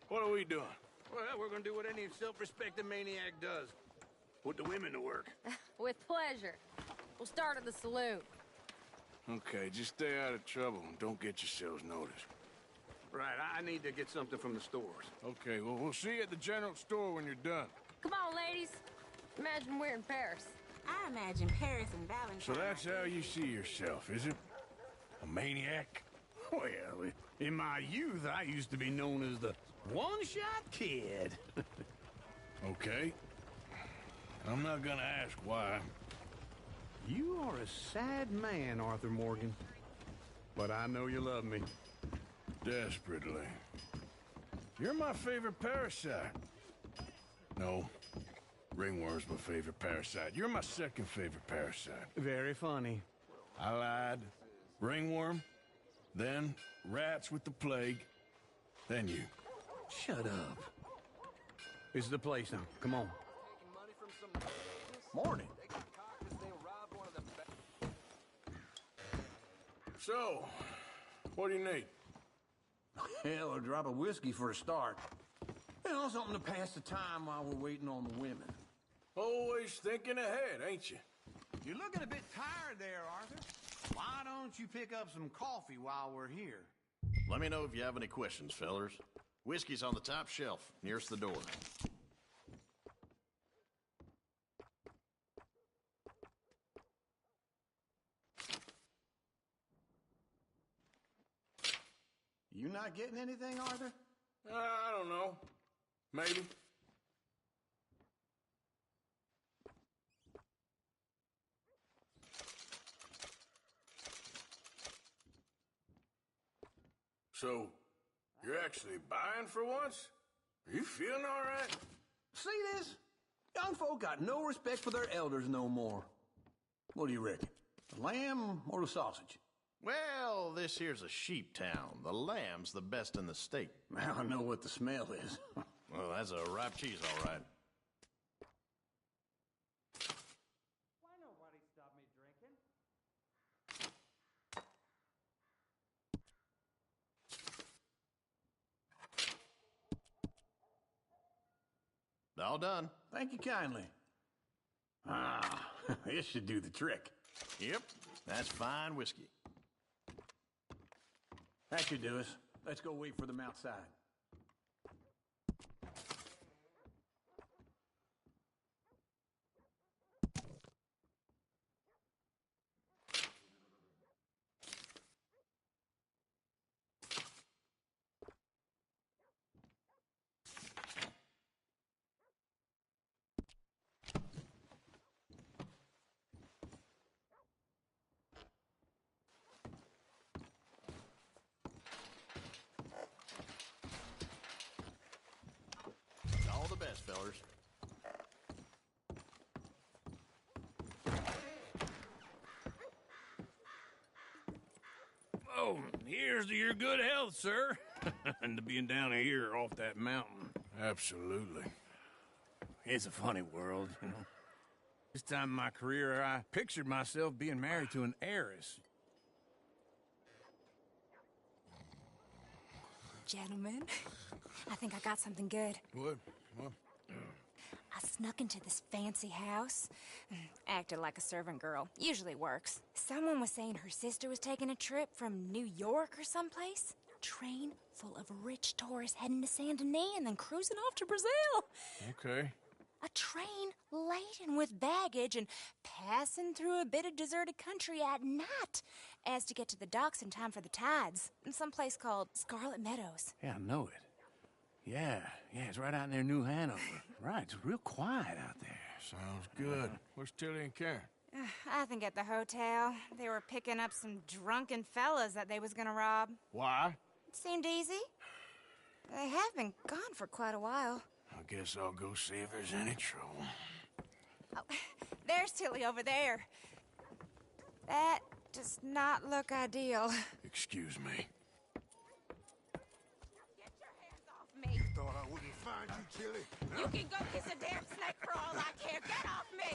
what are we doing? Well, we're gonna do what any self-respecting maniac does. Put the women to work. With pleasure. We'll start at the saloon. Okay, just stay out of trouble and don't get yourselves noticed. Right, I need to get something from the stores. Okay, well, we'll see you at the general store when you're done. Come on, ladies. Imagine we're in Paris. I imagine Paris and Valentine. So that's how you see yourself, is it? A maniac? Well, in my youth, I used to be known as the one-shot kid. Okay. I'm not gonna ask why. You are a sad man, Arthur Morgan. But I know you love me. Desperately. You're my favorite parasite. No. Ringworm's my favorite parasite. You're my second favorite parasite. Very funny. I lied. Ringworm, then rats with the plague, then you. Shut up. This is the place now. Come on. Morning. So, what do you need? Hell, a drop of whiskey for a start. You know, something to pass the time while we're waiting on the women. Always thinking ahead, ain't you? You're looking a bit tired there, Arthur. Why don't you pick up some coffee while we're here? Let me know if you have any questions, fellers. Whiskey's on the top shelf, nearest the door. You not getting anything, Arthur? I don't know. Maybe. So, you're actually buying for once? Are you feeling all right? See this? Young folk got no respect for their elders no more. What do you reckon? The lamb or the sausage? Well, this here's a sheep town. The lamb's the best in the state. Now I know what the smell is. Well, that's a ripe cheese, all right. Why nobody stop me drinking? All done. Thank you kindly. Ah, this should do the trick. Yep, that's fine whiskey. That should do us. Let's go wait for them outside. All the best, fellers. Oh, here's to your good health, sir. And to being down here off that mountain. Absolutely. It's a funny world, you know. This time in my career, I pictured myself being married to an heiress. Gentlemen, I think I got something good. What? What? I snuck into this fancy house. Acted like a servant girl. Usually works. Someone was saying her sister was taking a trip from New York or someplace. Train full of rich tourists heading to Saint Denis and then cruising off to Brazil. Okay. A train laden with baggage and passing through a bit of deserted country at night as to get to the docks in time for the tides in some place called Scarlet Meadows. Yeah, I know it. Yeah, it's right out near New Hanover. Right, it's real quiet out there. Sounds good. Where's Tilly and Karen? I think at the hotel. They were picking up some drunken fellas that they was gonna rob. Why? It seemed easy. They have been gone for quite a while. I guess I'll go see if there's any trouble. Oh, there's Tilly over there. That does not look ideal. Excuse me. Me. Thought I wouldn't find you, Tilly. You can go kiss a damn snake for all I care. Get off me!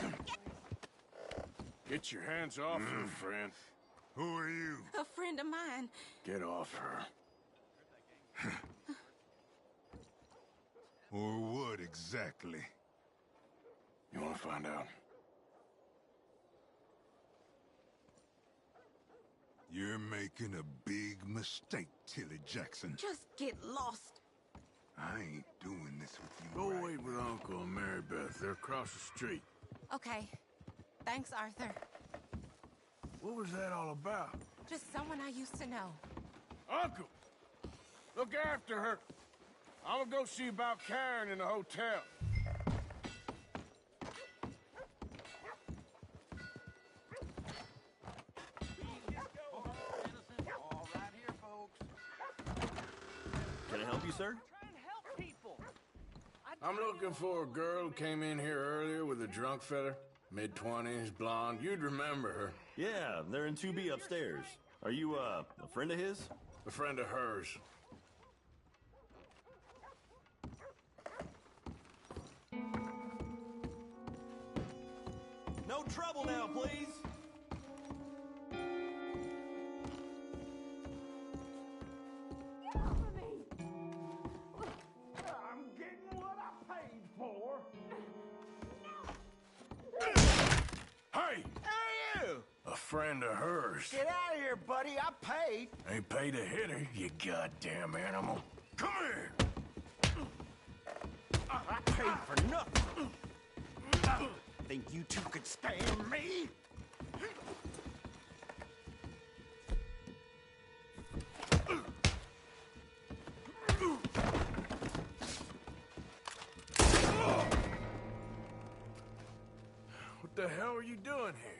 Get your hands off her, friend. Who are you? A friend of mine. Get off her. Or what exactly? You want to find out? You're making a big mistake, Tilly Jackson. Just get lost. I ain't doing this with you. Go right wait with Uncle and Mary Beth. They're across the street. Okay. Thanks, Arthur. What was that all about? Just someone I used to know. Uncle! Look after her. I'm gonna go see about Karen in the hotel. Can I help you, sir? I'm looking for a girl who came in here earlier with a drunk fella. Mid-20s, blonde. You'd remember her. Yeah, they're in 2B upstairs. Are you, a friend of his? A friend of hers. No trouble now, please! I'm getting what I paid for. Hey! Hey, you! A friend of hers. Get out of here, buddy. I paid. Ain't paid to hit her, you goddamn animal. Come here! I paid for nothing. Think you two could stand me? What the hell are you doing here?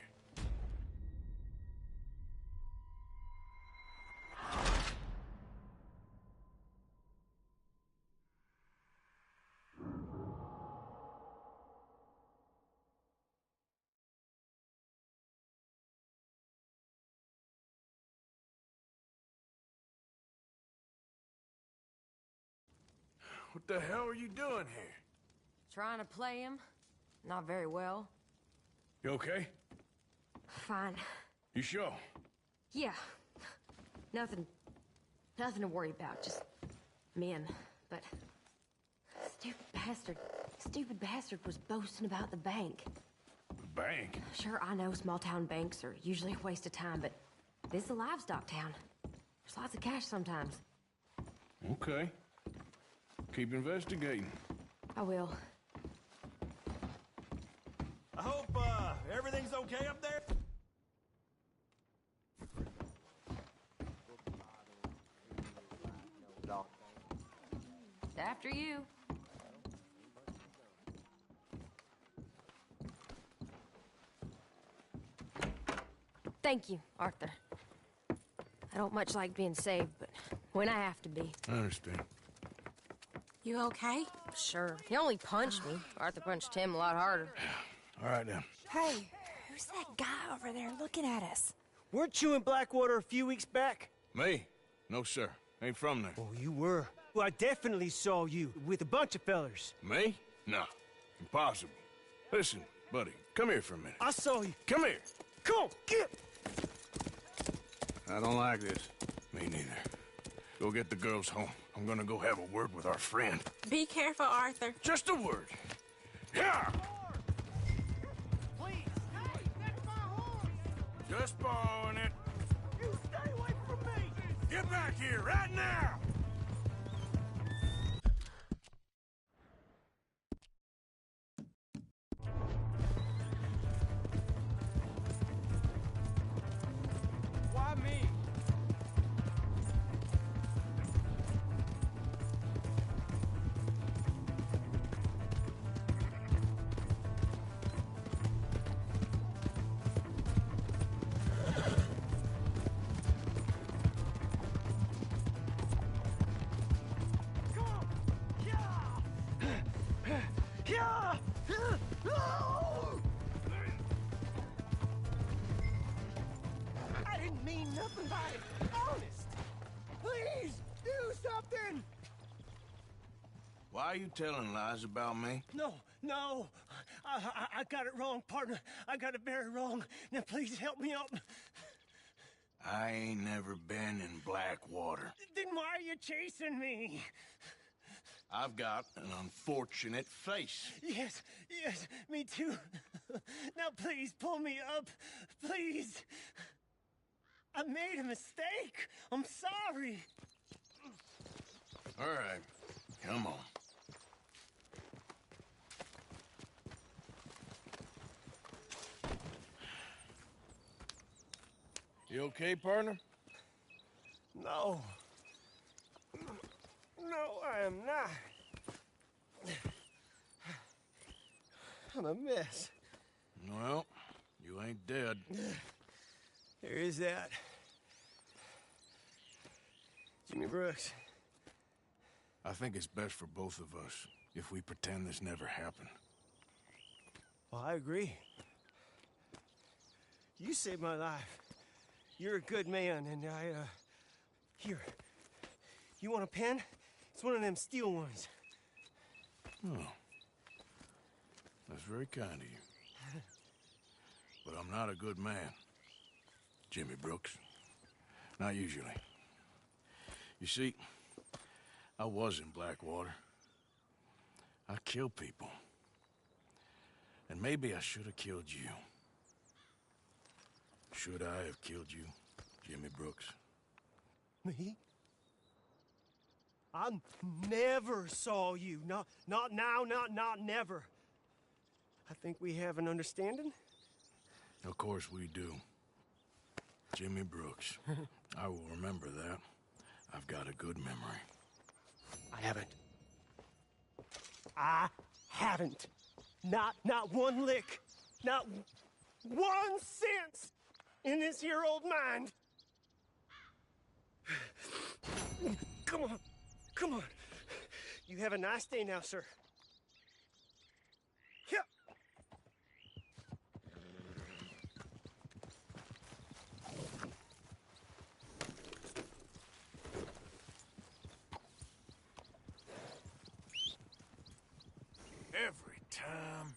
What the hell are you doing here? Trying to play him. Not very well. You okay? Fine. You sure? Yeah. Nothing to worry about. Just men. But stupid bastard was boasting about the bank. The bank? Sure, I know small town banks are usually a waste of time, but this is a livestock town. There's lots of cash sometimes. Okay. Keep investigating. I will. I hope, everything's okay up there? After you. Thank you, Arthur. I don't much like being saved, but when I have to be. I understand. You okay? Sure. He only punched me. Arthur punched him a lot harder. All right, then. Hey, who's that guy over there looking at us? Weren't you in Blackwater a few weeks back? Me? No, sir. Ain't from there. Oh, you were. Well, I definitely saw you with a bunch of fellers. Me? No. Impossible. Listen, buddy, come here for a minute. I saw you. Come here. Come on, get! I don't like this. Me neither. Go get the girls home. I'm gonna go have a word with our friend. Be careful, Arthur. Just a word. Yeah! Just borrowing it. You stay away from me! Get back here right now! Why me? I didn't mean nothing by it. Honest. Please, do something. Why are you telling lies about me? No. I got it wrong, partner. I got it very wrong. Now, please help me out. I ain't never been in Blackwater. Then why are you chasing me? I've got an unfortunate face. Yes, me too. Now, please, pull me up. Please. I made a mistake. I'm sorry. All right, come on. You okay, partner? No. No, I am not. I'm a mess. Well, you ain't dead. There is that. Jimmy Brooks. I think it's best for both of us if we pretend this never happened. Well, I agree. You saved my life. You're a good man, and here. You want a pen? It's one of them steel ones. Oh. That's very kind of you. But I'm not a good man, Jimmy Brooks. Not usually. You see, I was in Blackwater. I killed people. And maybe I should have killed you. Should I have killed you, Jimmy Brooks? Me? I never saw you. Not now, not never. I think we have an understanding. Of course we do. Jimmy Brooks. I will remember that. I've got a good memory. I haven't. Not one lick. Not 1 cent in this here old mind. Come on. You have a nice day now, sir. Yeah. Every time.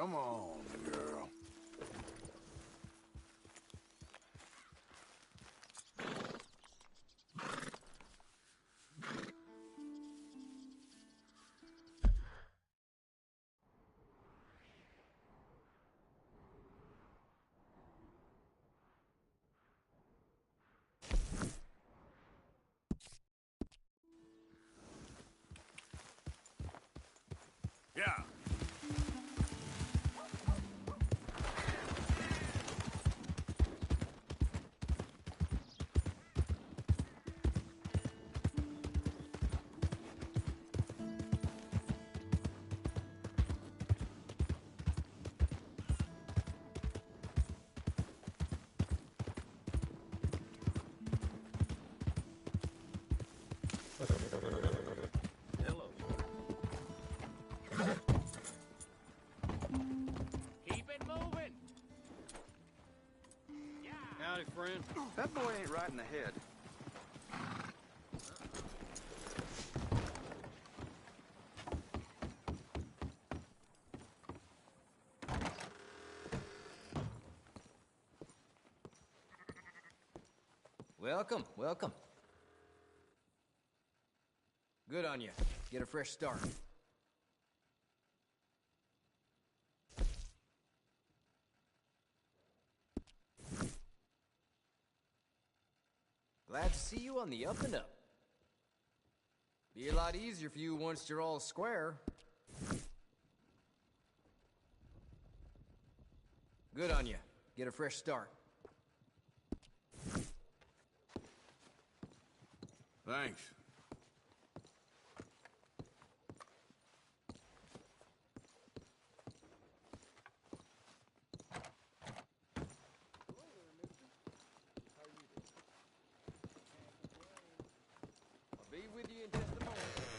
Come on, girl. Yeah. Keep it moving. Howdy, friend. That boy ain't right in the head. Welcome, welcome. Good on you. Get a fresh start. Glad to see you on the up and up. Be a lot easier for you once you're all square. Good on you. Get a fresh start. Thanks. I'll be with you in just a moment.